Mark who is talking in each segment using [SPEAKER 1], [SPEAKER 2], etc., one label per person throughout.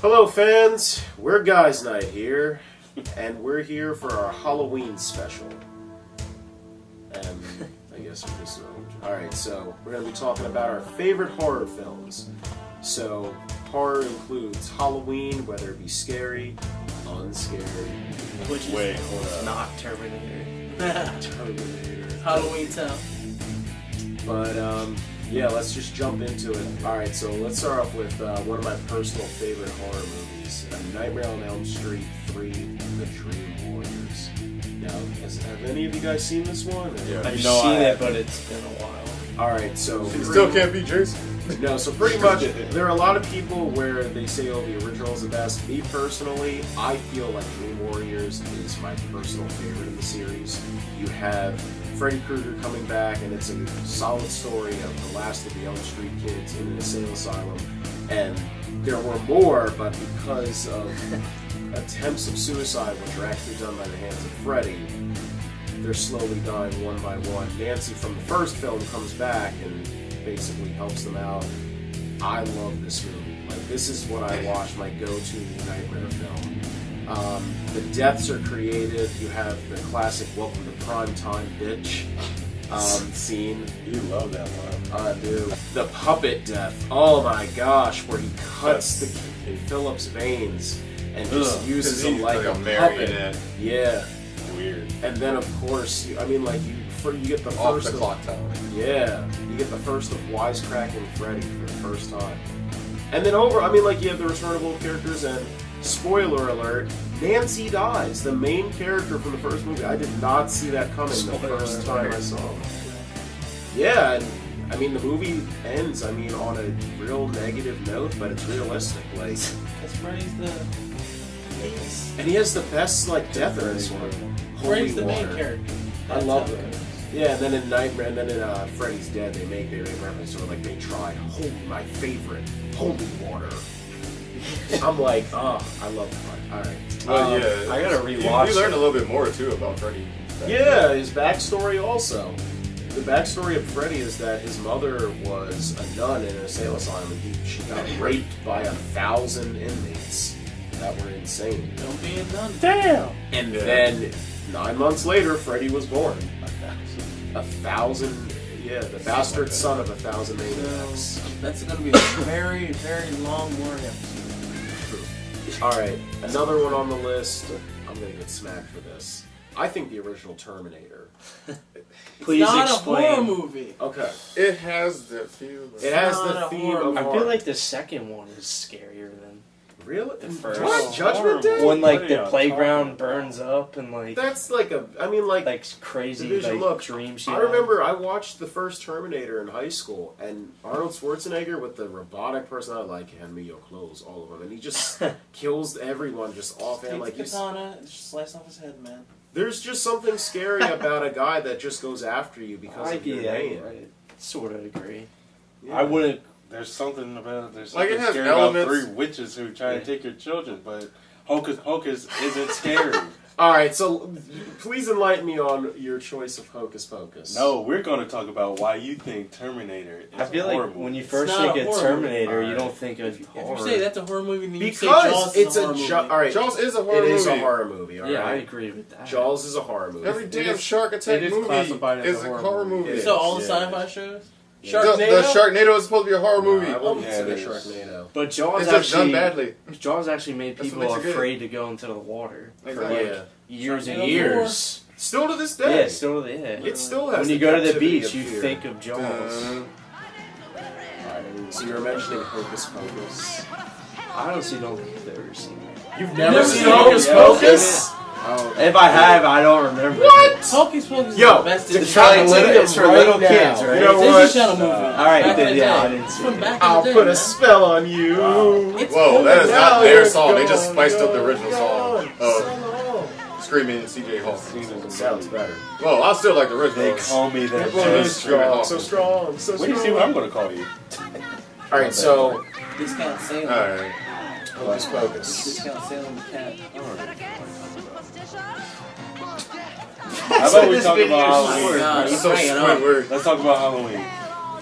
[SPEAKER 1] Hello fans, we're Guys Night here, and we're here for our Halloween special. And I guess we're just... Alright, so we're going to be talking about our favorite horror films. So, horror includes Halloween, whether it be scary, unscary.
[SPEAKER 2] Which is not Terminator.
[SPEAKER 1] Terminator.
[SPEAKER 2] Halloween Town.
[SPEAKER 1] But, yeah, let's just jump into it. Alright, so let's start off with one of my personal favorite horror movies, Nightmare on Elm Street 3, The Dream Warriors. Now, have any of you guys seen this one?
[SPEAKER 3] Yeah.
[SPEAKER 2] I've seen it, but it's been a while.
[SPEAKER 1] Alright, so...
[SPEAKER 3] You still can't beat Jason?
[SPEAKER 1] No, so pretty much, there are a lot of people where they say, oh, the original is the best. Me personally, I feel like Dream Warriors is my personal favorite of the series. You have Freddy Krueger coming back, and it's a solid story of the last of the Elm Street kids in an insane asylum. And there were more, but because of attempts of suicide, which are actually done by the hands of Freddy, they're slowly dying one by one. Nancy from the first film comes back and basically helps them out. I love this movie. Like, this is what I watch, my go-to nightmare film. The deaths are creative. You have the classic "Welcome to Prime Time, Bitch" scene.
[SPEAKER 3] You love that one.
[SPEAKER 1] I do. The puppet death. Oh my gosh, where he cuts the Philip's veins and just uses him like a puppet. Yeah.
[SPEAKER 3] Weird.
[SPEAKER 1] And then of course, you get the
[SPEAKER 3] Off
[SPEAKER 1] first
[SPEAKER 3] the clock tower.
[SPEAKER 1] Yeah, you get the first of wisecracking Freddy for the first time. And then you have the return of old characters, and spoiler alert, Nancy dies, the main character from the first movie. I did not see that coming the first time I saw him. Yeah, and the movie ends, on a real negative note, but it's realistic. Like,
[SPEAKER 2] Because Freddy's the...
[SPEAKER 1] and he has the best, death in this one.
[SPEAKER 2] Freddy's the main
[SPEAKER 1] water.
[SPEAKER 2] character.
[SPEAKER 1] I love that. Yeah, and then in Nightmare, and then in Freddy's Dead, they make reference to it, they tried my favorite, holy water. I'm like, I love Freddy. Alright.
[SPEAKER 3] Well, yeah.
[SPEAKER 2] I gotta rewatch
[SPEAKER 3] You learned a little bit more, too, about Freddy.
[SPEAKER 1] Yeah, his backstory also. The backstory of Freddy is that his mother was a nun in an insane asylum, and she got raped by 1,000 inmates that were insane.
[SPEAKER 2] Don't be a nun.
[SPEAKER 1] Damn! And then, 9 months later, Freddy was born. 1,000, the bastard son of 1,000 maniacs.
[SPEAKER 2] That's gonna be a very, very long warning episode.
[SPEAKER 1] Alright, another one on the list. I'm gonna get smacked for this. I think the original Terminator.
[SPEAKER 2] Please
[SPEAKER 4] It's not
[SPEAKER 2] explain.
[SPEAKER 4] a horror movie.
[SPEAKER 1] Okay.
[SPEAKER 3] It has the feel.
[SPEAKER 1] It has
[SPEAKER 4] not
[SPEAKER 1] the
[SPEAKER 4] a
[SPEAKER 1] theme
[SPEAKER 4] horror
[SPEAKER 1] of
[SPEAKER 2] I
[SPEAKER 1] horror.
[SPEAKER 2] feel like the second one is scarier than
[SPEAKER 1] Really?
[SPEAKER 2] the first.
[SPEAKER 1] What? Judgment Day?
[SPEAKER 2] when
[SPEAKER 3] What are
[SPEAKER 2] the
[SPEAKER 3] you
[SPEAKER 2] playground burns up and
[SPEAKER 1] That's
[SPEAKER 2] crazy
[SPEAKER 1] Division, look,
[SPEAKER 2] dreams she
[SPEAKER 1] I
[SPEAKER 2] had.
[SPEAKER 1] remember I watched the first Terminator in high school, and Arnold Schwarzenegger with the robotic personality, hand me your clothes, all of them, and he just kills everyone just offhand.
[SPEAKER 4] Take the katana, just slice off his head, man.
[SPEAKER 1] There's just something scary about a guy that just goes after you because of your name.
[SPEAKER 2] I sort of agree.
[SPEAKER 1] Yeah.
[SPEAKER 5] I wouldn't. There's something
[SPEAKER 3] Like,
[SPEAKER 5] scary
[SPEAKER 3] it has
[SPEAKER 5] about
[SPEAKER 3] elements.
[SPEAKER 5] 3 witches who try to take your children, but Hocus Pocus isn't scary.
[SPEAKER 1] Alright, so please enlighten me on your choice of Hocus Pocus.
[SPEAKER 5] No, we're going to talk about why you think Terminator is
[SPEAKER 2] I feel
[SPEAKER 5] a horror
[SPEAKER 2] like
[SPEAKER 5] movie.
[SPEAKER 2] when you first
[SPEAKER 4] not
[SPEAKER 2] think
[SPEAKER 4] a
[SPEAKER 2] of
[SPEAKER 4] horror
[SPEAKER 2] Terminator,
[SPEAKER 1] movie.
[SPEAKER 2] you don't think of
[SPEAKER 4] If
[SPEAKER 2] horror.
[SPEAKER 4] you say that's a horror movie, then you say
[SPEAKER 1] Because
[SPEAKER 4] Jaws
[SPEAKER 1] it's
[SPEAKER 4] is a horror movie.
[SPEAKER 1] Alright,
[SPEAKER 3] Jaws is a horror
[SPEAKER 1] it
[SPEAKER 3] movie.
[SPEAKER 1] is a horror movie, alright?
[SPEAKER 2] Yeah, I agree with that.
[SPEAKER 1] Jaws is a horror movie.
[SPEAKER 3] Every
[SPEAKER 4] It
[SPEAKER 3] damn
[SPEAKER 4] is-
[SPEAKER 3] shark attack
[SPEAKER 4] it is
[SPEAKER 3] movie
[SPEAKER 4] classified as
[SPEAKER 3] is
[SPEAKER 4] a
[SPEAKER 3] a
[SPEAKER 4] horror
[SPEAKER 3] horror
[SPEAKER 4] movie.
[SPEAKER 3] movie.
[SPEAKER 4] So all the
[SPEAKER 1] Yeah.
[SPEAKER 4] sci-fi shows?
[SPEAKER 3] The
[SPEAKER 4] Sharknado?
[SPEAKER 3] Sharknado is supposed to be a horror movie.
[SPEAKER 1] I wouldn't
[SPEAKER 5] Yeah,
[SPEAKER 1] consider
[SPEAKER 5] it is.
[SPEAKER 1] Sharknado.
[SPEAKER 2] But Jaws
[SPEAKER 3] It's just done
[SPEAKER 2] actually,
[SPEAKER 3] badly.
[SPEAKER 2] Jaws actually made
[SPEAKER 3] That's
[SPEAKER 2] people
[SPEAKER 3] what makes it good.
[SPEAKER 2] afraid to go into the water for
[SPEAKER 3] Exactly.
[SPEAKER 1] Yeah.
[SPEAKER 2] years and
[SPEAKER 4] Sharknado
[SPEAKER 2] years.
[SPEAKER 1] Still to this day.
[SPEAKER 2] Yeah, still yeah.
[SPEAKER 1] It still has
[SPEAKER 2] When you go to the
[SPEAKER 1] captivity
[SPEAKER 2] beach,
[SPEAKER 1] of
[SPEAKER 2] you
[SPEAKER 1] fear.
[SPEAKER 2] think of Jaws.
[SPEAKER 1] So you were mentioning Hocus Pocus.
[SPEAKER 2] I honestly don't think I've ever seen it.
[SPEAKER 1] You've
[SPEAKER 4] never
[SPEAKER 1] seen
[SPEAKER 4] seen
[SPEAKER 1] Hocus
[SPEAKER 4] it?
[SPEAKER 1] Pocus?
[SPEAKER 3] Oh.
[SPEAKER 2] If I have, I don't remember.
[SPEAKER 1] What?
[SPEAKER 4] Hocus Pocus is
[SPEAKER 1] Yo,
[SPEAKER 4] the best
[SPEAKER 1] to
[SPEAKER 4] Disney
[SPEAKER 1] try
[SPEAKER 4] Channel
[SPEAKER 1] to
[SPEAKER 4] movie.
[SPEAKER 1] take
[SPEAKER 2] it's for little kids, right?
[SPEAKER 1] You know
[SPEAKER 4] Disney
[SPEAKER 1] what?
[SPEAKER 4] Channel movie.
[SPEAKER 2] Alright,
[SPEAKER 4] Back in the
[SPEAKER 2] yeah,
[SPEAKER 4] day.
[SPEAKER 2] I didn't see
[SPEAKER 4] From
[SPEAKER 2] it.
[SPEAKER 4] back in
[SPEAKER 1] I'll
[SPEAKER 4] the day,
[SPEAKER 1] put a
[SPEAKER 4] man.
[SPEAKER 1] spell on you.
[SPEAKER 4] It's
[SPEAKER 3] Whoa,
[SPEAKER 4] cool.
[SPEAKER 3] that is
[SPEAKER 1] Now
[SPEAKER 3] not their
[SPEAKER 1] you're
[SPEAKER 3] song. They just
[SPEAKER 1] gone,
[SPEAKER 3] spiced up the
[SPEAKER 1] gone,
[SPEAKER 3] original song
[SPEAKER 1] gone,
[SPEAKER 3] of
[SPEAKER 1] so
[SPEAKER 3] Screaming CJ Hawk.
[SPEAKER 1] sounds better.
[SPEAKER 3] Well, I still like the original.
[SPEAKER 5] They call me that.
[SPEAKER 1] People are strong, so strong, so
[SPEAKER 5] What do you see what I'm going to call you?
[SPEAKER 1] Alright, so
[SPEAKER 4] Discount Salem.
[SPEAKER 3] Alright.
[SPEAKER 1] Hocus Pocus.
[SPEAKER 4] Discount Salem the cat.
[SPEAKER 5] How about we talk about Halloween?
[SPEAKER 4] God,
[SPEAKER 3] It's
[SPEAKER 4] he's
[SPEAKER 3] so
[SPEAKER 4] bringing it up.
[SPEAKER 3] Squidward.
[SPEAKER 5] Let's talk about Halloween.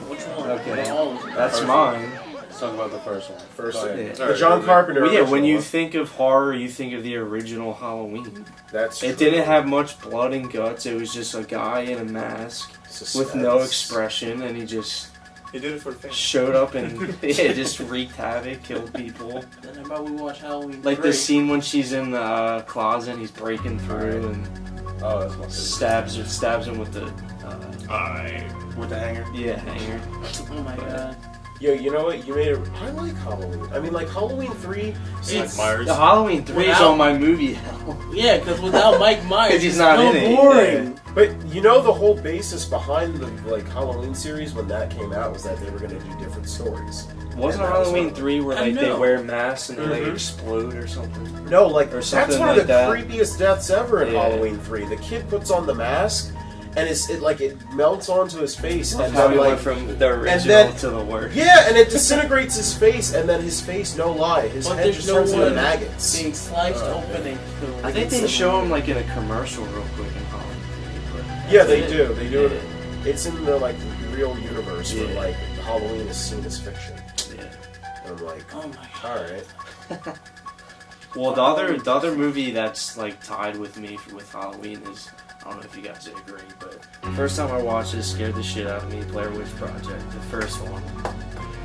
[SPEAKER 4] Which one?
[SPEAKER 2] Okay.
[SPEAKER 4] All of them.
[SPEAKER 2] That's
[SPEAKER 5] First
[SPEAKER 2] mine.
[SPEAKER 5] Let's talk about the first one.
[SPEAKER 1] First
[SPEAKER 5] Go
[SPEAKER 1] one.
[SPEAKER 5] ahead.
[SPEAKER 2] Yeah.
[SPEAKER 1] The John Carpenter.
[SPEAKER 2] Well, yeah, when
[SPEAKER 1] original
[SPEAKER 2] you
[SPEAKER 1] one.
[SPEAKER 2] think of horror, you think of the original Halloween.
[SPEAKER 1] That's
[SPEAKER 2] It
[SPEAKER 1] true.
[SPEAKER 2] didn't have much blood and guts. It was just a guy in a mask with no expression, and he just
[SPEAKER 3] He did it for the fans.
[SPEAKER 2] showed up and yeah, just wreaked havoc, killed people.
[SPEAKER 4] Then how about we watch Halloween
[SPEAKER 2] Like
[SPEAKER 4] 3?
[SPEAKER 2] the scene when she's in the closet, and he's breaking through and
[SPEAKER 5] Oh, that's my favorite.
[SPEAKER 2] stabs him with the
[SPEAKER 5] With the hanger.
[SPEAKER 2] hanger.
[SPEAKER 4] Oh my god.
[SPEAKER 1] Yo, you know what? You made it. I like Halloween. I mean, like Halloween 3.
[SPEAKER 3] Mike Myers.
[SPEAKER 2] The Halloween 3 is
[SPEAKER 4] Without-
[SPEAKER 2] on my movie hell.
[SPEAKER 4] Yeah, because without Mike Myers,
[SPEAKER 2] 'Cause he's
[SPEAKER 4] it's
[SPEAKER 2] not
[SPEAKER 4] so
[SPEAKER 2] in it,
[SPEAKER 4] boring.
[SPEAKER 1] But you know the whole basis behind the like Halloween series when that came out was that they were gonna do different stories.
[SPEAKER 2] Wasn't
[SPEAKER 1] And that was
[SPEAKER 2] Halloween
[SPEAKER 1] one.
[SPEAKER 2] 3 where
[SPEAKER 4] I
[SPEAKER 2] like they
[SPEAKER 4] know.
[SPEAKER 2] wear masks and they like
[SPEAKER 1] Mhm.
[SPEAKER 2] explode or something?
[SPEAKER 1] No, like
[SPEAKER 2] Or
[SPEAKER 1] that's
[SPEAKER 2] something
[SPEAKER 1] one of
[SPEAKER 2] like
[SPEAKER 1] the
[SPEAKER 2] that.
[SPEAKER 1] creepiest deaths ever in
[SPEAKER 2] Yeah.
[SPEAKER 1] Halloween 3. The kid puts on the mask, and it melts onto his face, and
[SPEAKER 2] How
[SPEAKER 1] then
[SPEAKER 2] he
[SPEAKER 1] like
[SPEAKER 2] went from the original
[SPEAKER 1] then-
[SPEAKER 2] to the worst.
[SPEAKER 1] yeah, and it disintegrates his face, and then his face, no lie, his
[SPEAKER 4] But
[SPEAKER 1] head
[SPEAKER 4] there's
[SPEAKER 1] just
[SPEAKER 4] no
[SPEAKER 1] turns into
[SPEAKER 4] one
[SPEAKER 1] maggots.
[SPEAKER 4] being sliced open and killed.
[SPEAKER 2] I think they show him like in a commercial real quick in Halloween 3. But
[SPEAKER 1] Yeah, they
[SPEAKER 4] it.
[SPEAKER 1] do. They do
[SPEAKER 2] Yeah.
[SPEAKER 1] it. It's in the like real universe where
[SPEAKER 2] Yeah.
[SPEAKER 1] like Halloween is seen as fiction.
[SPEAKER 2] yeah.
[SPEAKER 1] And I'm like,
[SPEAKER 4] Oh my god.
[SPEAKER 1] all right.
[SPEAKER 2] Well, the other movie that's like tied with me with Halloween is, I don't know if you guys agree, but the first time I watched it scared the shit out of me. Blair Witch Project, the first one.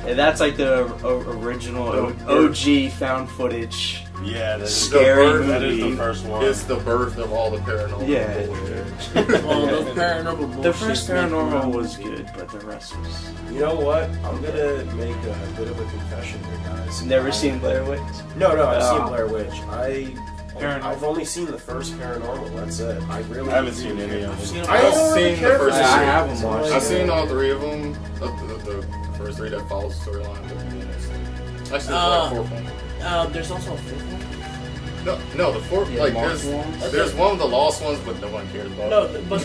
[SPEAKER 2] And that's like the original OG found footage.
[SPEAKER 5] Yeah, that is,
[SPEAKER 2] Scary
[SPEAKER 5] that is the
[SPEAKER 2] movie.
[SPEAKER 5] first one.
[SPEAKER 3] It's the birth of all the paranormal.
[SPEAKER 2] Yeah.
[SPEAKER 3] bullshit.
[SPEAKER 4] Well, those paranormal bullshit.
[SPEAKER 2] The first Paranormal was good, but the rest was.
[SPEAKER 1] You know what? I'm gonna make a bit of a confession here, guys.
[SPEAKER 2] Never seen Blair Witch?
[SPEAKER 1] No, I've
[SPEAKER 2] Ah.
[SPEAKER 1] seen Blair Witch.
[SPEAKER 5] Paranormal.
[SPEAKER 1] I've only seen the first Paranormal. That's it. I really
[SPEAKER 5] I haven't seen any of them.
[SPEAKER 1] I
[SPEAKER 3] I've
[SPEAKER 1] don't really
[SPEAKER 3] seen
[SPEAKER 1] care
[SPEAKER 3] the
[SPEAKER 1] for
[SPEAKER 3] first
[SPEAKER 1] the
[SPEAKER 2] I
[SPEAKER 1] series.
[SPEAKER 2] haven't watched
[SPEAKER 1] Like,
[SPEAKER 3] I've seen all three of them. The first three that follows the storyline. Actually, there's like fourth one.
[SPEAKER 4] There's also a fifth one.
[SPEAKER 3] No, the fourth.
[SPEAKER 2] Yeah,
[SPEAKER 3] like
[SPEAKER 2] Marked
[SPEAKER 3] there's
[SPEAKER 2] ones.
[SPEAKER 3] there's one of the lost ones, but no one cares about.
[SPEAKER 4] No, but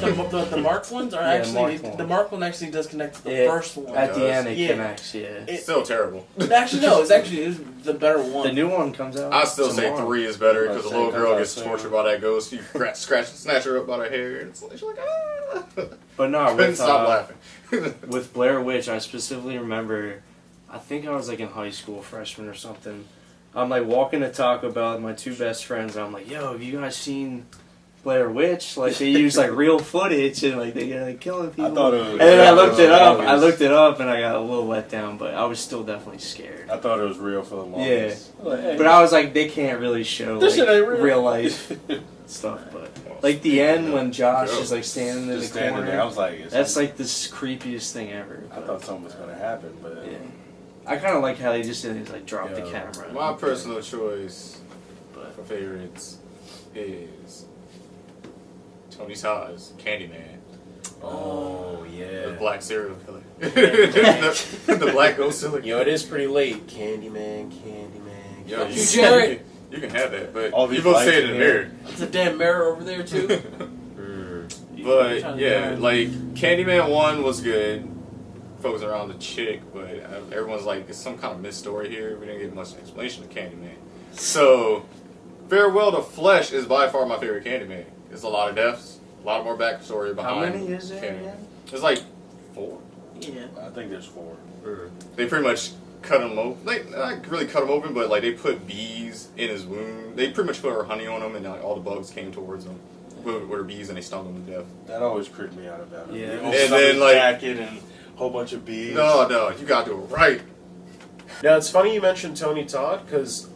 [SPEAKER 4] the marked ones are
[SPEAKER 2] Yeah,
[SPEAKER 4] actually
[SPEAKER 2] marked ones.
[SPEAKER 4] the marked one actually does connect to the
[SPEAKER 2] Yeah.
[SPEAKER 4] first one.
[SPEAKER 2] At the end, it
[SPEAKER 4] Yeah.
[SPEAKER 2] connects, yeah.
[SPEAKER 3] It's still terrible.
[SPEAKER 4] Actually, no, it's the better one.
[SPEAKER 2] The new one comes out.
[SPEAKER 3] I still say
[SPEAKER 2] tomorrow.
[SPEAKER 3] 3 is better because the little girl gets
[SPEAKER 5] Soon.
[SPEAKER 3] tortured by that ghost. You snatch her up by her hair. And she's like, ah.
[SPEAKER 2] But no,
[SPEAKER 3] Couldn't
[SPEAKER 2] with,
[SPEAKER 3] stop laughing.
[SPEAKER 2] with Blair Witch, I specifically remember, I think I was like in high school, freshman or something. I'm like walking to Taco Bell with my two best friends. And I'm like, yo, have you guys seen Blair Witch? Like they use like real footage and like they're like killing people.
[SPEAKER 5] I thought it was.
[SPEAKER 2] And then I looked it up.
[SPEAKER 5] Longest.
[SPEAKER 2] I looked it up and I got a little let down, but I was still definitely scared.
[SPEAKER 5] I thought it was real for the longest.
[SPEAKER 2] But I was like, they can't really show
[SPEAKER 5] This
[SPEAKER 2] like,
[SPEAKER 5] shit ain't real.
[SPEAKER 2] real life stuff. But like the end when Josh is like standing in the
[SPEAKER 5] Just standing
[SPEAKER 2] corner,
[SPEAKER 5] there, I was like, it's
[SPEAKER 2] that's like the creepiest thing ever.
[SPEAKER 5] I
[SPEAKER 2] But,
[SPEAKER 5] thought something was gonna happen, but
[SPEAKER 2] yeah. I kind of like how they just didn't like drop the
[SPEAKER 5] Yo,
[SPEAKER 2] camera.
[SPEAKER 3] My personal choice
[SPEAKER 2] But
[SPEAKER 3] for favorites is Tony Todd's Candyman.
[SPEAKER 1] Oh
[SPEAKER 3] The
[SPEAKER 1] yeah.
[SPEAKER 3] black serial killer. the black ghost serial
[SPEAKER 1] Yo, it is pretty late. Candyman.
[SPEAKER 3] Yo,
[SPEAKER 4] Fuck you, Jared.
[SPEAKER 3] You can have that, but
[SPEAKER 5] All
[SPEAKER 3] you
[SPEAKER 5] these
[SPEAKER 3] both
[SPEAKER 5] lights
[SPEAKER 3] say it
[SPEAKER 5] in
[SPEAKER 3] in the
[SPEAKER 5] here.
[SPEAKER 3] mirror.
[SPEAKER 4] It's a damn mirror over there too.
[SPEAKER 3] But yeah, like Candyman 1 was good, focusing around the chick, but everyone's like, it's some kind of missed story here. We didn't get much explanation of Candyman. So, Farewell to Flesh is by far my favorite Candyman. It's a lot of deaths, a lot more backstory
[SPEAKER 2] how
[SPEAKER 3] behind.
[SPEAKER 2] many is there
[SPEAKER 3] Candyman.
[SPEAKER 2] again?
[SPEAKER 3] It's like 4.
[SPEAKER 4] Yeah.
[SPEAKER 5] I think there's 4.
[SPEAKER 3] They pretty much cut him open. Like, not really cut him open, but like they put bees in his wound. They pretty much put honey on him, and like all the bugs came towards him. Were bees, and they stung him to death.
[SPEAKER 5] That always creeped me out about it.
[SPEAKER 2] Yeah.
[SPEAKER 5] He
[SPEAKER 2] And
[SPEAKER 5] opens up
[SPEAKER 3] then,
[SPEAKER 5] his
[SPEAKER 3] like-
[SPEAKER 5] jacket and a whole bunch of bees.
[SPEAKER 3] No, you gotta do it right.
[SPEAKER 1] Now it's funny you mentioned Tony Todd because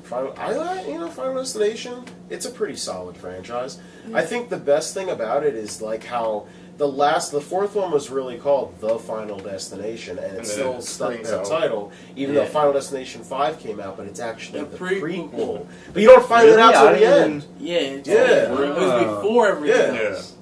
[SPEAKER 1] Final Destination, it's a pretty solid franchise. I think the best thing about it is like how the fourth one was really called The Final Destination, and
[SPEAKER 3] And
[SPEAKER 1] it's
[SPEAKER 3] then
[SPEAKER 1] still stuck in
[SPEAKER 3] brings
[SPEAKER 1] the
[SPEAKER 3] out-
[SPEAKER 1] title, even
[SPEAKER 2] Yeah.
[SPEAKER 1] though Final Destination 5 came out, but it's actually
[SPEAKER 4] The
[SPEAKER 1] the
[SPEAKER 4] prequel.
[SPEAKER 1] prequel. But you don't find it out
[SPEAKER 2] I
[SPEAKER 1] till the
[SPEAKER 2] didn't
[SPEAKER 1] end.
[SPEAKER 4] Yeah. It's
[SPEAKER 1] Yeah.
[SPEAKER 4] It was before everything
[SPEAKER 1] Yeah.
[SPEAKER 4] else.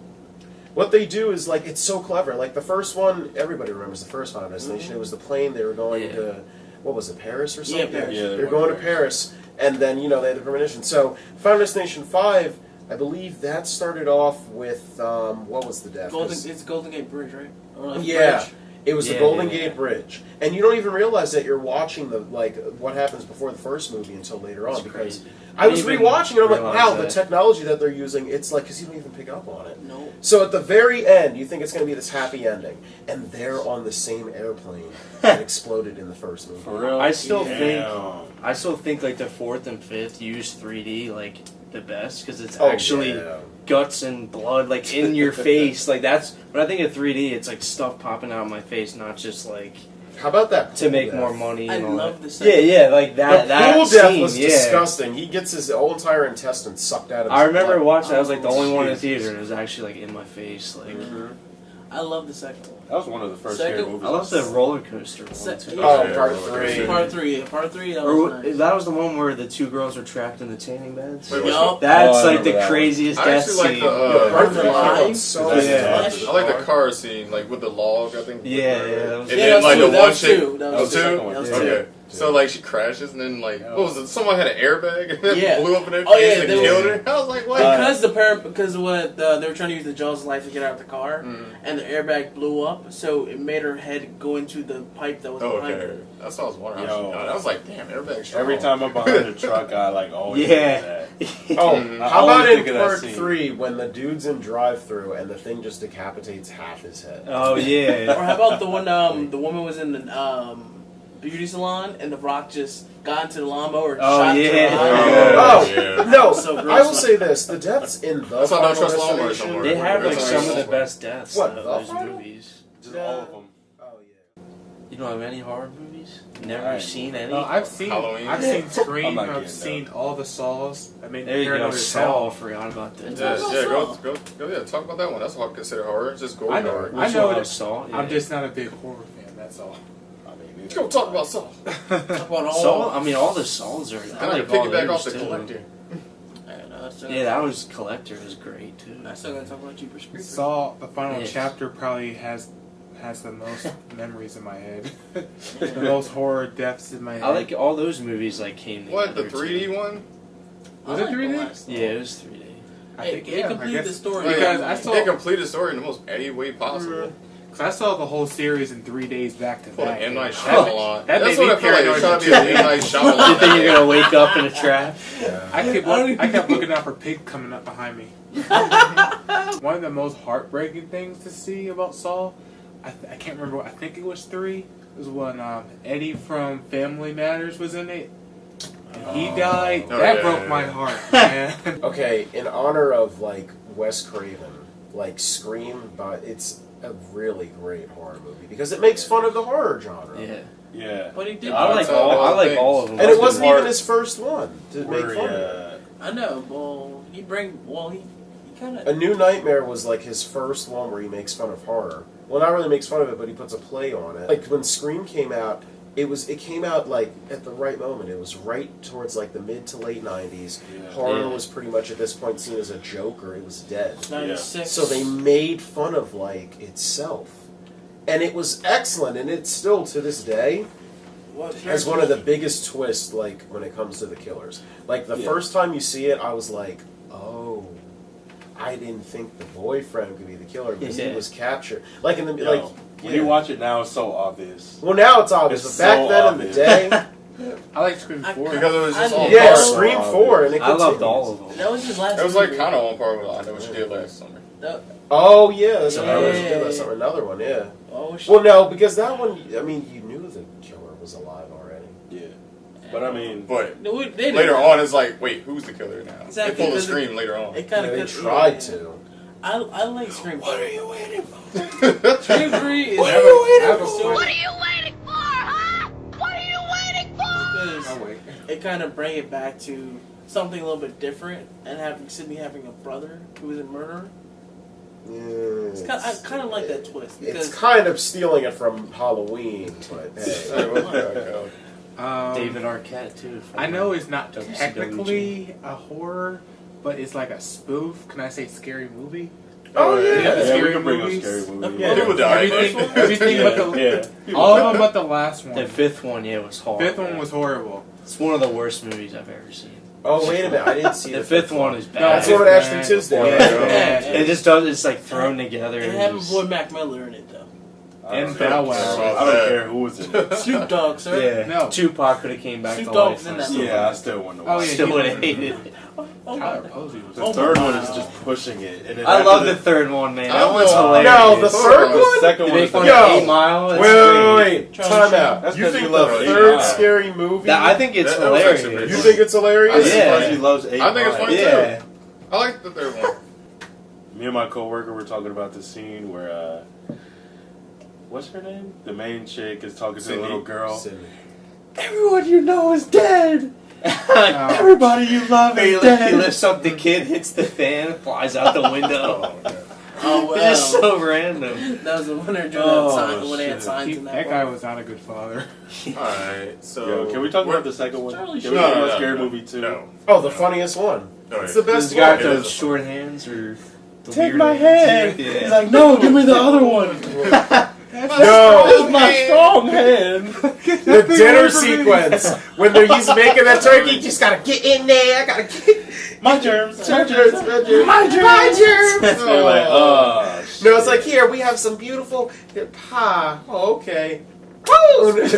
[SPEAKER 1] What they do is like it's so clever. Like the first one, everybody remembers the first Final Destination. It was the plane they were going
[SPEAKER 2] Yeah.
[SPEAKER 1] to, what was it, Paris or
[SPEAKER 4] Yeah,
[SPEAKER 1] something?
[SPEAKER 4] Paris.
[SPEAKER 5] Yeah,
[SPEAKER 1] They
[SPEAKER 5] they
[SPEAKER 1] were
[SPEAKER 5] went
[SPEAKER 1] going
[SPEAKER 5] to
[SPEAKER 1] to Paris, and then they had the premonition. So Final Destination 5, I believe that started off with what was the death? 'Cause-
[SPEAKER 4] It's Golden Gate Bridge, right? Or like
[SPEAKER 1] Yeah.
[SPEAKER 4] Bridge.
[SPEAKER 1] It was the
[SPEAKER 2] Yeah,
[SPEAKER 1] Golden
[SPEAKER 2] yeah,
[SPEAKER 1] Gate
[SPEAKER 2] yeah.
[SPEAKER 1] Bridge, and you don't even realize that you're watching what happens before the first movie until later on.
[SPEAKER 2] It's
[SPEAKER 1] Because
[SPEAKER 2] crazy.
[SPEAKER 1] I was
[SPEAKER 2] didn't even
[SPEAKER 1] rewatching it, I'm like,
[SPEAKER 2] realize
[SPEAKER 1] wow, the
[SPEAKER 2] that.
[SPEAKER 1] technology that they're using, it's like, because you don't even pick up on it.
[SPEAKER 4] No.
[SPEAKER 1] So at the very end, you think it's going to be this happy ending, and they're on the same airplane that exploded in the first movie.
[SPEAKER 5] For real?
[SPEAKER 2] I still think like the fourth and fifth use 3D like the best because it's actually
[SPEAKER 1] yeah.
[SPEAKER 2] guts and blood like in your face. Like that's when I think of 3D, it's like stuff popping out of my face, not just like
[SPEAKER 1] How about that
[SPEAKER 2] to
[SPEAKER 1] pool
[SPEAKER 2] make
[SPEAKER 1] death?
[SPEAKER 2] more money.
[SPEAKER 4] I
[SPEAKER 2] And all
[SPEAKER 4] love
[SPEAKER 2] that.
[SPEAKER 4] the
[SPEAKER 2] Yeah, yeah, like that.
[SPEAKER 1] The
[SPEAKER 2] that
[SPEAKER 1] pool death
[SPEAKER 2] scene,
[SPEAKER 1] was
[SPEAKER 2] yeah.
[SPEAKER 1] disgusting. He gets his whole entire intestine sucked out of his
[SPEAKER 2] I remember
[SPEAKER 1] butt.
[SPEAKER 2] watching. I was like the only one in the
[SPEAKER 5] Jesus.
[SPEAKER 2] theater, and it was actually like in my face. Like
[SPEAKER 4] I love the second one.
[SPEAKER 5] That was one of the first
[SPEAKER 4] Second-
[SPEAKER 5] scary movies.
[SPEAKER 2] I love the roller coaster one
[SPEAKER 4] Se-
[SPEAKER 2] too.
[SPEAKER 4] yeah.
[SPEAKER 1] Oh,
[SPEAKER 3] Yeah,
[SPEAKER 1] part
[SPEAKER 3] roller
[SPEAKER 1] three.
[SPEAKER 3] coaster.
[SPEAKER 4] Part three. That
[SPEAKER 2] Or
[SPEAKER 4] was nice.
[SPEAKER 2] that was the one where the two girls were trapped in the tanning beds.
[SPEAKER 3] Wait, which
[SPEAKER 4] Yup.
[SPEAKER 3] one?
[SPEAKER 2] That's
[SPEAKER 5] Oh, I
[SPEAKER 2] like
[SPEAKER 5] remember
[SPEAKER 2] the
[SPEAKER 5] that one.
[SPEAKER 2] craziest
[SPEAKER 3] I
[SPEAKER 2] death
[SPEAKER 3] actually like
[SPEAKER 2] scene.
[SPEAKER 3] the,
[SPEAKER 1] Part three
[SPEAKER 4] Live.
[SPEAKER 1] came out so
[SPEAKER 2] Yeah.
[SPEAKER 1] fast.
[SPEAKER 3] I like the car scene, like with the log, I think.
[SPEAKER 2] Yeah, yeah, that was-
[SPEAKER 3] And
[SPEAKER 4] Yeah,
[SPEAKER 3] then
[SPEAKER 4] that was
[SPEAKER 3] like
[SPEAKER 4] two,
[SPEAKER 3] the
[SPEAKER 4] that
[SPEAKER 3] one
[SPEAKER 4] was
[SPEAKER 3] chick.
[SPEAKER 4] two, that
[SPEAKER 3] That
[SPEAKER 4] was
[SPEAKER 3] was
[SPEAKER 4] two.
[SPEAKER 3] two?
[SPEAKER 4] That was
[SPEAKER 3] Okay.
[SPEAKER 4] two.
[SPEAKER 3] So like she crashes and then like what was it? Someone had an airbag and then
[SPEAKER 4] Yeah.
[SPEAKER 3] blew up in their face
[SPEAKER 4] Oh, yeah,
[SPEAKER 3] and
[SPEAKER 4] they
[SPEAKER 3] killed
[SPEAKER 4] were-
[SPEAKER 3] her. I was like, what?
[SPEAKER 4] Because what they were trying to use the jaws of life to get out of the car, and the airbag blew up, so it made her head go into the pipe that was behind
[SPEAKER 3] Okay,
[SPEAKER 4] her.
[SPEAKER 3] that's what I was wondering. How
[SPEAKER 5] Yo.
[SPEAKER 3] she got it. I was like, damn, airbag strong.
[SPEAKER 5] Every time I'm behind a truck, I like always
[SPEAKER 2] Yeah.
[SPEAKER 5] think of
[SPEAKER 1] Oh,
[SPEAKER 3] Mhm.
[SPEAKER 5] I
[SPEAKER 1] how
[SPEAKER 5] always
[SPEAKER 1] about in
[SPEAKER 5] think of that
[SPEAKER 1] part
[SPEAKER 5] scene.
[SPEAKER 1] 3 when the dude's in drive-through and the thing just decapitates half his head?
[SPEAKER 2] Oh
[SPEAKER 4] Or
[SPEAKER 2] yeah.
[SPEAKER 4] how about the one the woman was in the beauty salon and the Rock just got into the lawnmower and
[SPEAKER 2] Oh,
[SPEAKER 4] shot
[SPEAKER 2] yeah.
[SPEAKER 4] her eye.
[SPEAKER 1] Oh,
[SPEAKER 3] yeah.
[SPEAKER 1] no,
[SPEAKER 4] So gross.
[SPEAKER 1] I will say this, the deaths in the
[SPEAKER 3] That's why I don't
[SPEAKER 1] Final
[SPEAKER 3] trust lawnmowers
[SPEAKER 1] Destination...
[SPEAKER 3] no more.
[SPEAKER 2] They have like
[SPEAKER 3] That's
[SPEAKER 2] some
[SPEAKER 3] nice.
[SPEAKER 2] of the best deaths
[SPEAKER 1] What,
[SPEAKER 2] out of
[SPEAKER 1] the
[SPEAKER 2] those
[SPEAKER 1] final?
[SPEAKER 2] movies.
[SPEAKER 5] that. Just all of them.
[SPEAKER 1] Oh, yeah.
[SPEAKER 2] You don't have any horror movies? Never
[SPEAKER 5] Right.
[SPEAKER 2] seen any?
[SPEAKER 6] I've seen
[SPEAKER 3] Halloween.
[SPEAKER 6] I've seen
[SPEAKER 5] I'm
[SPEAKER 6] Scream.
[SPEAKER 5] not
[SPEAKER 6] I've
[SPEAKER 5] getting
[SPEAKER 6] seen all the Saws. I mean,
[SPEAKER 2] There you go.
[SPEAKER 6] Paranoid as
[SPEAKER 2] Saw.
[SPEAKER 6] hell.
[SPEAKER 2] Forgot about that.
[SPEAKER 3] Yeah,
[SPEAKER 4] Saw.
[SPEAKER 3] go, talk about that one. That's what I consider horror. It's just gore
[SPEAKER 6] I know.
[SPEAKER 3] horror.
[SPEAKER 6] I know
[SPEAKER 2] Which one?
[SPEAKER 6] it.
[SPEAKER 2] Saw. Yeah.
[SPEAKER 6] I'm just not a big horror fan. That's all.
[SPEAKER 5] I mean,
[SPEAKER 3] Let's go talk about Saw.
[SPEAKER 4] Talk about all.
[SPEAKER 2] Saw. I mean, all the Saws are.
[SPEAKER 3] I like
[SPEAKER 2] all
[SPEAKER 3] piggyback off
[SPEAKER 2] those,
[SPEAKER 3] the
[SPEAKER 2] too.
[SPEAKER 3] collector.
[SPEAKER 2] Yeah, that was Collector was great too.
[SPEAKER 4] I still gotta talk about Jeepers Creepers.
[SPEAKER 6] Saw the final
[SPEAKER 2] Yes.
[SPEAKER 6] chapter probably has the most memories in my head. The most horror deaths in my head.
[SPEAKER 2] I like all those movies like came
[SPEAKER 3] What, the
[SPEAKER 2] together,
[SPEAKER 3] 3D
[SPEAKER 2] too.
[SPEAKER 3] one?
[SPEAKER 6] Was it 3D?
[SPEAKER 2] Yeah, it was 3D.
[SPEAKER 6] I think
[SPEAKER 4] It completed the story.
[SPEAKER 6] Because
[SPEAKER 4] Yeah.
[SPEAKER 6] I saw
[SPEAKER 3] They complete the story in the most petty way possible.
[SPEAKER 6] Cause I saw the whole series in 3 days back to
[SPEAKER 3] Full of
[SPEAKER 6] back.
[SPEAKER 3] M. Night
[SPEAKER 6] That-
[SPEAKER 3] Shyamalan.
[SPEAKER 6] that
[SPEAKER 3] That's
[SPEAKER 6] made
[SPEAKER 3] what I
[SPEAKER 6] me
[SPEAKER 3] feel like. You're
[SPEAKER 6] paranoid
[SPEAKER 3] trying to
[SPEAKER 6] for
[SPEAKER 3] be a M.
[SPEAKER 6] children.
[SPEAKER 3] Night
[SPEAKER 2] You think you're
[SPEAKER 3] Shyamalan.
[SPEAKER 2] gonna wake up in a trap?
[SPEAKER 6] I kept looking out for Pig coming up behind me. One of the most heartbreaking things to see about Saul, I can't remember. I think it was 3. It was when Eddie from Family Matters was in it, and he died.
[SPEAKER 3] Oh,
[SPEAKER 6] That
[SPEAKER 3] yeah,
[SPEAKER 6] broke
[SPEAKER 3] yeah,
[SPEAKER 6] my
[SPEAKER 3] yeah.
[SPEAKER 6] heart, man.
[SPEAKER 1] Okay, in honor of, like, Wes Craven, like, Scream, but it's a really great horror movie because it makes fun of the horror genre.
[SPEAKER 2] Yeah.
[SPEAKER 5] Yeah.
[SPEAKER 4] But he did.
[SPEAKER 2] I like
[SPEAKER 3] all
[SPEAKER 2] all
[SPEAKER 3] things.
[SPEAKER 2] of them.
[SPEAKER 1] And it wasn't
[SPEAKER 5] part
[SPEAKER 1] even his first one to make
[SPEAKER 5] Where,
[SPEAKER 1] fun of it.
[SPEAKER 4] I know. Well, he kind
[SPEAKER 1] A
[SPEAKER 4] of.
[SPEAKER 1] New Nightmare was like his first one where he makes fun of horror. Well, not really makes fun of it, but he puts a play on it. Like when Scream came out, it came out like at the right moment. It was right towards like the mid to late 90s.
[SPEAKER 5] Yeah.
[SPEAKER 1] Horror
[SPEAKER 2] Yeah.
[SPEAKER 1] was pretty much at this point seen as a joke or it was dead.
[SPEAKER 4] 96.
[SPEAKER 1] So they made fun of like itself. And it was excellent, and it's still to this day has one of the biggest twists like when it comes to the killers. Like the
[SPEAKER 5] Yeah.
[SPEAKER 1] first time you see it, I was like, oh, I didn't think the boyfriend could be the killer because
[SPEAKER 2] Yeah.
[SPEAKER 1] he was captured. Like in the
[SPEAKER 5] Yo,
[SPEAKER 1] like
[SPEAKER 5] when
[SPEAKER 1] yeah.
[SPEAKER 5] you watch it now, it's so obvious.
[SPEAKER 1] Well, now it's obvious,
[SPEAKER 5] It's
[SPEAKER 1] but back
[SPEAKER 5] so
[SPEAKER 1] then
[SPEAKER 5] obvious.
[SPEAKER 1] in the day,
[SPEAKER 6] I like Scream 4.
[SPEAKER 3] Because it was just
[SPEAKER 4] I
[SPEAKER 3] all
[SPEAKER 1] yeah,
[SPEAKER 3] part.
[SPEAKER 1] Scream
[SPEAKER 5] obvious.
[SPEAKER 1] 4, and it
[SPEAKER 2] I loved
[SPEAKER 1] continues.
[SPEAKER 2] all of them.
[SPEAKER 4] That was his last.
[SPEAKER 3] It was like
[SPEAKER 4] movie.
[SPEAKER 3] kind of on par with I Know What You Did Last Summer.
[SPEAKER 1] Oh yeah, that's another,
[SPEAKER 4] Yeah.
[SPEAKER 1] that's another one. Yeah.
[SPEAKER 4] Oh shit.
[SPEAKER 1] Well, no, because that one, I mean, you knew the killer was alive already.
[SPEAKER 5] Yeah. But I mean,
[SPEAKER 3] But
[SPEAKER 4] No, they didn't.
[SPEAKER 3] later on, it's like, wait, who's the killer now?
[SPEAKER 4] Exactly,
[SPEAKER 3] They pulled the
[SPEAKER 4] because
[SPEAKER 3] Scream later on.
[SPEAKER 4] It kind of
[SPEAKER 1] They tried to.
[SPEAKER 4] I like Scream.
[SPEAKER 5] what are you waiting for?
[SPEAKER 4] Scream 3 is
[SPEAKER 6] What are you waiting for?
[SPEAKER 4] still
[SPEAKER 7] What are you waiting for, huh? What are you waiting for?
[SPEAKER 4] because
[SPEAKER 6] Oh wait.
[SPEAKER 4] it kind of bring it back to something a little bit different, and having Sydney having a brother who was a murderer.
[SPEAKER 1] Yeah,
[SPEAKER 4] I kind of like that twist
[SPEAKER 1] It's
[SPEAKER 4] because
[SPEAKER 1] kind of stealing it from Halloween, but
[SPEAKER 3] Hey,
[SPEAKER 1] hey.
[SPEAKER 3] what the heck?
[SPEAKER 2] David Arquette too. from-
[SPEAKER 6] I know it's not
[SPEAKER 2] WCWG.
[SPEAKER 6] technically a horror, but it's like a spoof. Can I say scary movie?
[SPEAKER 1] Oh, yeah.
[SPEAKER 6] Yeah, the
[SPEAKER 5] Yeah, we
[SPEAKER 6] scary
[SPEAKER 5] can bring up
[SPEAKER 6] movies.
[SPEAKER 5] scary movies.
[SPEAKER 4] Yeah.
[SPEAKER 3] People die.
[SPEAKER 6] Everything but the
[SPEAKER 5] Yeah.
[SPEAKER 6] all of them but the last one.
[SPEAKER 2] The fifth one, yeah, was horrible.
[SPEAKER 6] Fifth one was horrible.
[SPEAKER 2] It's one of the worst movies I've ever seen.
[SPEAKER 1] Oh, wait a minute, I didn't see
[SPEAKER 2] The fifth one is bad.
[SPEAKER 1] That's the one with Ashton Tisdale.
[SPEAKER 6] Yeah,
[SPEAKER 1] right?
[SPEAKER 6] it's bad.
[SPEAKER 2] It just does. It's like thrown together.
[SPEAKER 4] they
[SPEAKER 2] and
[SPEAKER 4] have
[SPEAKER 2] just-
[SPEAKER 4] boy Mac Miller in it though.
[SPEAKER 2] And
[SPEAKER 6] Bow
[SPEAKER 3] I
[SPEAKER 6] Wow.
[SPEAKER 3] saw
[SPEAKER 5] I don't
[SPEAKER 3] that.
[SPEAKER 5] care who was in it.
[SPEAKER 4] Snoop Dogg, sir.
[SPEAKER 2] Yeah,
[SPEAKER 6] No.
[SPEAKER 2] Tupac could have came back
[SPEAKER 4] Snoop
[SPEAKER 2] to
[SPEAKER 4] Dogg
[SPEAKER 2] life.
[SPEAKER 4] was in that
[SPEAKER 5] Yeah, I still want to
[SPEAKER 6] Oh,
[SPEAKER 5] watch
[SPEAKER 6] yeah,
[SPEAKER 5] it.
[SPEAKER 2] Still would have hated it.
[SPEAKER 4] Oh,
[SPEAKER 6] Tyler
[SPEAKER 4] my.
[SPEAKER 6] Posey was
[SPEAKER 5] The
[SPEAKER 4] Oh,
[SPEAKER 5] third
[SPEAKER 4] wow.
[SPEAKER 5] one is just pushing it. And then
[SPEAKER 2] I
[SPEAKER 5] after
[SPEAKER 2] love the third one, man. That
[SPEAKER 3] Oh,
[SPEAKER 2] one's
[SPEAKER 3] no,
[SPEAKER 2] hilarious.
[SPEAKER 1] No, the third
[SPEAKER 5] The
[SPEAKER 1] one?
[SPEAKER 5] second
[SPEAKER 2] They
[SPEAKER 5] one
[SPEAKER 2] make
[SPEAKER 5] is
[SPEAKER 2] fun
[SPEAKER 5] the
[SPEAKER 2] of
[SPEAKER 1] Yo.
[SPEAKER 2] 8 Mile. It's
[SPEAKER 1] Wait,
[SPEAKER 2] great.
[SPEAKER 1] time out.
[SPEAKER 5] That's
[SPEAKER 1] You
[SPEAKER 5] 'cause
[SPEAKER 1] think
[SPEAKER 5] you
[SPEAKER 1] the
[SPEAKER 5] love Eight
[SPEAKER 1] third
[SPEAKER 5] Mile.
[SPEAKER 1] scary movie?
[SPEAKER 2] I think it's
[SPEAKER 3] That was actually
[SPEAKER 2] hilarious.
[SPEAKER 3] pretty
[SPEAKER 1] You think it's hilarious?
[SPEAKER 5] That's
[SPEAKER 2] Yeah.
[SPEAKER 5] because he loves 8
[SPEAKER 3] I think it's
[SPEAKER 5] Mile.
[SPEAKER 3] funny.
[SPEAKER 2] Yeah.
[SPEAKER 3] I like the third one.
[SPEAKER 5] Me and my coworker were talking about the scene where, what's her name? The main chick is talking to
[SPEAKER 3] Sydney.
[SPEAKER 5] a little girl.
[SPEAKER 1] Sydney.
[SPEAKER 5] Everyone you know is dead. Everybody you love
[SPEAKER 2] He
[SPEAKER 5] is dead.
[SPEAKER 2] lifts up the kid, hits the fan, flies out the window.
[SPEAKER 3] Oh, yeah.
[SPEAKER 4] Oh,
[SPEAKER 2] It's just so random.
[SPEAKER 4] That was the winner during
[SPEAKER 5] Oh,
[SPEAKER 4] that sign when they had
[SPEAKER 5] shit.
[SPEAKER 4] signs in that.
[SPEAKER 6] That guy was not a good father.
[SPEAKER 3] Alright, so.
[SPEAKER 5] Yo, can we talk
[SPEAKER 3] What-
[SPEAKER 5] about the second one?
[SPEAKER 4] Charlie
[SPEAKER 5] Can we
[SPEAKER 3] No,
[SPEAKER 5] talk
[SPEAKER 3] no,
[SPEAKER 5] about
[SPEAKER 3] no,
[SPEAKER 5] Scary
[SPEAKER 3] no,
[SPEAKER 5] Movie 2?
[SPEAKER 3] No.
[SPEAKER 1] Oh, the funniest one.
[SPEAKER 3] No,
[SPEAKER 1] It's the best
[SPEAKER 2] This guy with
[SPEAKER 3] It
[SPEAKER 2] those
[SPEAKER 3] is.
[SPEAKER 2] short hands or the
[SPEAKER 5] Take
[SPEAKER 2] weird
[SPEAKER 5] my
[SPEAKER 2] hands?
[SPEAKER 5] hand.
[SPEAKER 2] Yeah.
[SPEAKER 5] He's like, no, give me the other one.
[SPEAKER 1] No,
[SPEAKER 5] This is my strong hand.
[SPEAKER 1] the dinner sequence when he's making that turkey. You just gotta get in there. I gotta get
[SPEAKER 5] My germs.
[SPEAKER 1] my germs. My germs.
[SPEAKER 5] They're like, oh, shit.
[SPEAKER 1] No, it's like here we have some beautiful pie. Oh, okay.
[SPEAKER 3] Oh yeah,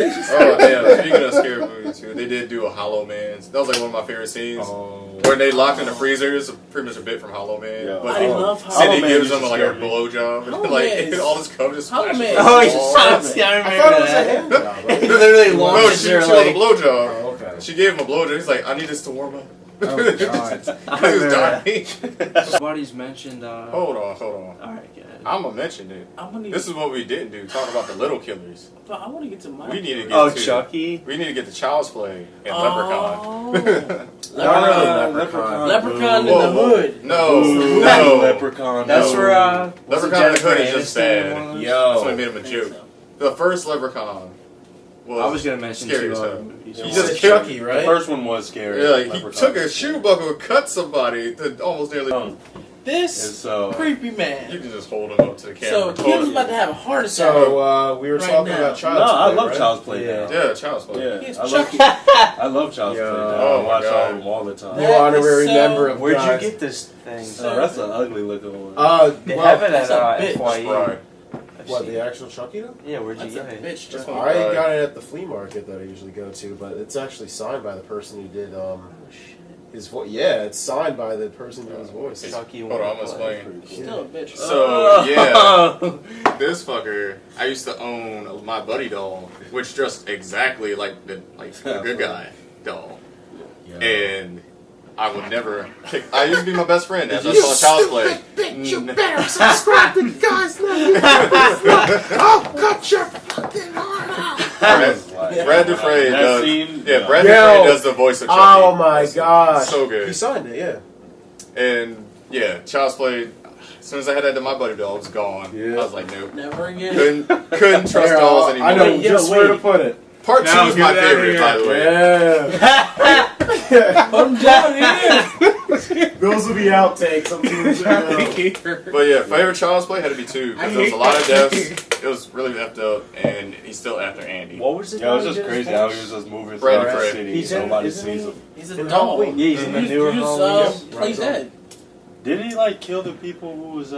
[SPEAKER 3] speaking of scary movies too, they did do a Hollow Man. That was like one of my favorite scenes. Where they locked in the freezers, pretty much a bit from Hollow Man.
[SPEAKER 5] Yeah.
[SPEAKER 3] But
[SPEAKER 4] I love
[SPEAKER 3] Sydney
[SPEAKER 5] Hollow Man
[SPEAKER 3] gives
[SPEAKER 5] used
[SPEAKER 3] them
[SPEAKER 5] to
[SPEAKER 3] like a
[SPEAKER 5] scare me.
[SPEAKER 3] blowjob, and
[SPEAKER 4] Hollow
[SPEAKER 3] like
[SPEAKER 4] Man
[SPEAKER 3] all this cum just
[SPEAKER 4] Hollow
[SPEAKER 3] splashes.
[SPEAKER 4] Man
[SPEAKER 3] on
[SPEAKER 2] Oh,
[SPEAKER 3] the
[SPEAKER 2] he's
[SPEAKER 3] wall.
[SPEAKER 2] just yeah, I
[SPEAKER 1] I
[SPEAKER 2] remember
[SPEAKER 1] thought it was a
[SPEAKER 2] that.
[SPEAKER 1] hand job.
[SPEAKER 2] He literally
[SPEAKER 3] No,
[SPEAKER 2] launches
[SPEAKER 3] she
[SPEAKER 2] her
[SPEAKER 3] killed a
[SPEAKER 2] like.
[SPEAKER 3] blowjob.
[SPEAKER 1] Oh, okay.
[SPEAKER 3] She gave him a blowjob. He's like, I need this to warm up.
[SPEAKER 6] Oh, God.
[SPEAKER 3] He was dying.
[SPEAKER 2] Somebody's mentioned.
[SPEAKER 3] Hold on.
[SPEAKER 2] Alright, good.
[SPEAKER 3] I'm gonna mention it.
[SPEAKER 4] I want to
[SPEAKER 3] This is what we didn't do. Talk about the little killers.
[SPEAKER 4] But I want to get to my.
[SPEAKER 3] We need to get
[SPEAKER 2] Oh,
[SPEAKER 3] to.
[SPEAKER 2] Chucky.
[SPEAKER 3] We need to get to Child's Play and
[SPEAKER 4] Oh.
[SPEAKER 3] Leprechaun.
[SPEAKER 1] Not really
[SPEAKER 5] Leprechaun.
[SPEAKER 1] Leprechaun.
[SPEAKER 4] Leprechaun in
[SPEAKER 3] Whoa,
[SPEAKER 4] the
[SPEAKER 3] whoa.
[SPEAKER 4] hood.
[SPEAKER 3] No,
[SPEAKER 5] Ooh,
[SPEAKER 3] no.
[SPEAKER 5] Leprechaun.
[SPEAKER 2] That's
[SPEAKER 5] no.
[SPEAKER 2] where was it
[SPEAKER 3] Leprechaun in the
[SPEAKER 2] Jennifer
[SPEAKER 3] Hood is just
[SPEAKER 2] Aniston in
[SPEAKER 3] bad.
[SPEAKER 2] one of those?
[SPEAKER 3] That's why I
[SPEAKER 1] Yo.
[SPEAKER 3] made him a joke. The first Leprechaun was
[SPEAKER 2] I was gonna mention
[SPEAKER 3] scary
[SPEAKER 2] two
[SPEAKER 3] as
[SPEAKER 2] other
[SPEAKER 3] hell.
[SPEAKER 2] movies.
[SPEAKER 3] He
[SPEAKER 1] You
[SPEAKER 3] just
[SPEAKER 1] said
[SPEAKER 3] killed-
[SPEAKER 1] Chucky,
[SPEAKER 5] The
[SPEAKER 1] right?
[SPEAKER 5] first one was scary.
[SPEAKER 3] Yeah, like, he
[SPEAKER 5] Leprechaun.
[SPEAKER 3] took a shoe buckle and cut somebody to almost nearly.
[SPEAKER 5] And
[SPEAKER 4] This
[SPEAKER 5] so,
[SPEAKER 4] creepy
[SPEAKER 3] You
[SPEAKER 4] man.
[SPEAKER 3] can just hold him up to the
[SPEAKER 4] So
[SPEAKER 3] camera.
[SPEAKER 4] Kim's about to have a heart attack.
[SPEAKER 1] So we were
[SPEAKER 4] Right
[SPEAKER 1] talking
[SPEAKER 4] now.
[SPEAKER 1] about
[SPEAKER 5] no,
[SPEAKER 1] Child's Play,
[SPEAKER 5] I love
[SPEAKER 1] right?
[SPEAKER 5] Child's Play
[SPEAKER 2] Yeah.
[SPEAKER 5] now.
[SPEAKER 3] Yeah, Child's Play.
[SPEAKER 5] Yeah,
[SPEAKER 4] It's
[SPEAKER 5] I love,
[SPEAKER 4] Chucky.
[SPEAKER 5] I love Child's
[SPEAKER 1] Yo.
[SPEAKER 5] Play now.
[SPEAKER 3] Oh
[SPEAKER 5] I
[SPEAKER 3] my
[SPEAKER 5] watch
[SPEAKER 3] God.
[SPEAKER 5] all of them all the time.
[SPEAKER 1] You
[SPEAKER 4] That
[SPEAKER 1] honorary
[SPEAKER 4] is so-
[SPEAKER 1] member of
[SPEAKER 2] Where'd you
[SPEAKER 1] guys.
[SPEAKER 2] get this thing?
[SPEAKER 5] Oh, that's an ugly looking one.
[SPEAKER 2] They
[SPEAKER 1] Well,
[SPEAKER 2] have it
[SPEAKER 4] that's
[SPEAKER 2] at
[SPEAKER 4] a bitch.
[SPEAKER 2] FYE.
[SPEAKER 3] Right.
[SPEAKER 2] I've
[SPEAKER 1] what
[SPEAKER 2] seen
[SPEAKER 1] the
[SPEAKER 2] it.
[SPEAKER 1] actual Chucky though?
[SPEAKER 2] Yeah, where'd you
[SPEAKER 4] That's a
[SPEAKER 2] get it?
[SPEAKER 4] bitch.
[SPEAKER 3] This
[SPEAKER 4] Chucky.
[SPEAKER 3] one-
[SPEAKER 1] I got it at the flea market that I usually go to, but it's actually signed by the person who did
[SPEAKER 2] Oh shit.
[SPEAKER 1] his voice. Yeah, it's signed by the person who did his voice.
[SPEAKER 2] Chucky
[SPEAKER 3] Hold on, I'm
[SPEAKER 2] one.
[SPEAKER 3] gonna explain.
[SPEAKER 4] Still a bitch.
[SPEAKER 3] So, yeah,
[SPEAKER 2] Oh.
[SPEAKER 3] this fucker, I used to own my buddy doll, which dressed exactly like the good guy doll. And I would never pick. I used to be my best friend as I saw Child's Play.
[SPEAKER 1] Bitch, you better subscribe to the guys I'll cut your fucking heart out.
[SPEAKER 3] Brad Dufresne
[SPEAKER 5] That
[SPEAKER 3] does.
[SPEAKER 5] scene?
[SPEAKER 3] Yeah,
[SPEAKER 5] No.
[SPEAKER 3] Brad
[SPEAKER 1] Yo.
[SPEAKER 3] Dufresne does the voice of Chucky.
[SPEAKER 1] Oh my gosh.
[SPEAKER 3] So
[SPEAKER 1] He
[SPEAKER 3] good.
[SPEAKER 1] signed it, yeah.
[SPEAKER 3] And yeah, Child's Play. As soon as I had that to my buddy doll, it was gone.
[SPEAKER 1] Yeah.
[SPEAKER 3] I was like, nope.
[SPEAKER 4] Never again.
[SPEAKER 3] Couldn't trust dolls anymore.
[SPEAKER 1] I know
[SPEAKER 4] Wait,
[SPEAKER 1] just
[SPEAKER 4] yeah,
[SPEAKER 1] where to
[SPEAKER 4] wait.
[SPEAKER 1] put it.
[SPEAKER 3] Part
[SPEAKER 6] Now
[SPEAKER 3] 2 is
[SPEAKER 6] get
[SPEAKER 3] my
[SPEAKER 6] it outta
[SPEAKER 3] favorite,
[SPEAKER 6] here.
[SPEAKER 3] by the way.
[SPEAKER 1] Yeah.
[SPEAKER 4] I'm down here.
[SPEAKER 1] Those will be outtakes. I'm doing
[SPEAKER 3] But yeah, favorite Child's Play had to be 2 because there was a lot of
[SPEAKER 6] hate
[SPEAKER 3] deaths. It was really effed up, and he's still after Andy.
[SPEAKER 2] What was it?
[SPEAKER 5] Yeah, it was
[SPEAKER 2] that
[SPEAKER 5] just
[SPEAKER 2] he did
[SPEAKER 5] crazy
[SPEAKER 2] his
[SPEAKER 5] how
[SPEAKER 2] voice?
[SPEAKER 5] he was just moving
[SPEAKER 3] Brad
[SPEAKER 5] throughout the
[SPEAKER 3] Pitt.
[SPEAKER 5] city.
[SPEAKER 2] He's in-
[SPEAKER 5] Nobody
[SPEAKER 2] isn't
[SPEAKER 5] sees
[SPEAKER 2] he?
[SPEAKER 5] him.
[SPEAKER 4] He's a
[SPEAKER 1] In
[SPEAKER 4] doll.
[SPEAKER 1] Halloween.
[SPEAKER 2] Yeah, he's in the newer Halloween.
[SPEAKER 4] Plays dead.
[SPEAKER 5] Didn't he like kill the people who was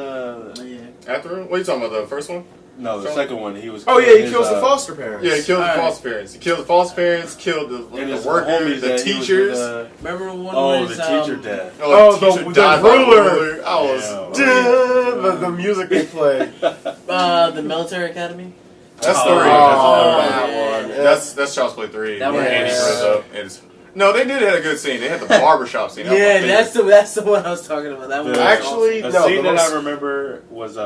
[SPEAKER 3] After him? What are you talking about? The first one?
[SPEAKER 5] No, the second one. He was.
[SPEAKER 1] Oh yeah,
[SPEAKER 5] killing
[SPEAKER 1] he
[SPEAKER 5] his,
[SPEAKER 1] kills the foster parents.
[SPEAKER 3] Yeah, he killed the
[SPEAKER 4] Alright.
[SPEAKER 3] foster parents. He killed the foster parents, killed
[SPEAKER 5] and
[SPEAKER 3] the
[SPEAKER 5] his
[SPEAKER 3] workers,
[SPEAKER 5] homies
[SPEAKER 3] the
[SPEAKER 5] that he was
[SPEAKER 3] teachers.
[SPEAKER 5] with,
[SPEAKER 4] Remember one
[SPEAKER 5] oh,
[SPEAKER 4] was,
[SPEAKER 5] the teacher death.
[SPEAKER 1] Oh,
[SPEAKER 3] the teacher
[SPEAKER 1] the
[SPEAKER 3] died by
[SPEAKER 1] ruler.
[SPEAKER 3] I was.
[SPEAKER 5] Damn.
[SPEAKER 1] The music they play.
[SPEAKER 4] the military academy?
[SPEAKER 3] That's
[SPEAKER 2] Oh,
[SPEAKER 3] 3.
[SPEAKER 1] that
[SPEAKER 4] yeah.
[SPEAKER 1] one.
[SPEAKER 3] That's Child's Play 3.
[SPEAKER 2] That
[SPEAKER 3] where
[SPEAKER 2] one
[SPEAKER 3] Andy
[SPEAKER 1] is-
[SPEAKER 3] grows up. And it's, no, they did have a good scene. They had the barbershop scene. That was my
[SPEAKER 4] Yeah,
[SPEAKER 3] favorite.
[SPEAKER 4] that's the one I was talking about. That one was
[SPEAKER 1] Actually,
[SPEAKER 5] A
[SPEAKER 1] no.
[SPEAKER 5] scene
[SPEAKER 1] the
[SPEAKER 5] that
[SPEAKER 1] most-
[SPEAKER 5] I remember was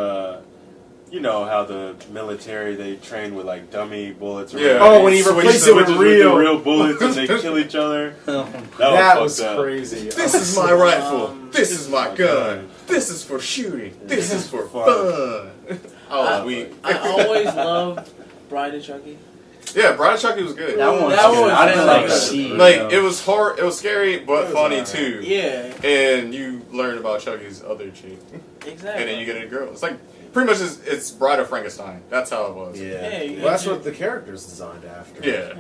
[SPEAKER 5] you know how the military they train with like dummy bullets. Or
[SPEAKER 3] Yeah.
[SPEAKER 1] Oh, when he
[SPEAKER 5] switches
[SPEAKER 1] replaced it with
[SPEAKER 5] the
[SPEAKER 1] real.
[SPEAKER 5] real bullets and they kill each other.
[SPEAKER 1] That was
[SPEAKER 5] fucked up.
[SPEAKER 1] crazy.
[SPEAKER 3] This is my rifle.
[SPEAKER 4] Um,
[SPEAKER 3] This is my gun. This is for shooting. This is for fun. I was weak.
[SPEAKER 4] I always loved Bride of Chucky.
[SPEAKER 3] Yeah, Bride of Chucky was good.
[SPEAKER 2] That one's
[SPEAKER 4] That
[SPEAKER 2] good.
[SPEAKER 4] one
[SPEAKER 2] I didn't
[SPEAKER 4] was
[SPEAKER 2] like
[SPEAKER 4] good.
[SPEAKER 2] see.
[SPEAKER 3] Like it was hard. It was scary, but
[SPEAKER 1] It was
[SPEAKER 3] funny
[SPEAKER 1] alright.
[SPEAKER 3] too.
[SPEAKER 4] Yeah,
[SPEAKER 3] And you learn about Chucky's other chick,
[SPEAKER 4] exactly.
[SPEAKER 3] and then you get a girl. It's like pretty much it's Bride of Frankenstein. That's how it was.
[SPEAKER 4] Yeah, you
[SPEAKER 1] Well, that's
[SPEAKER 4] get
[SPEAKER 1] what the character's designed after.
[SPEAKER 3] Yeah.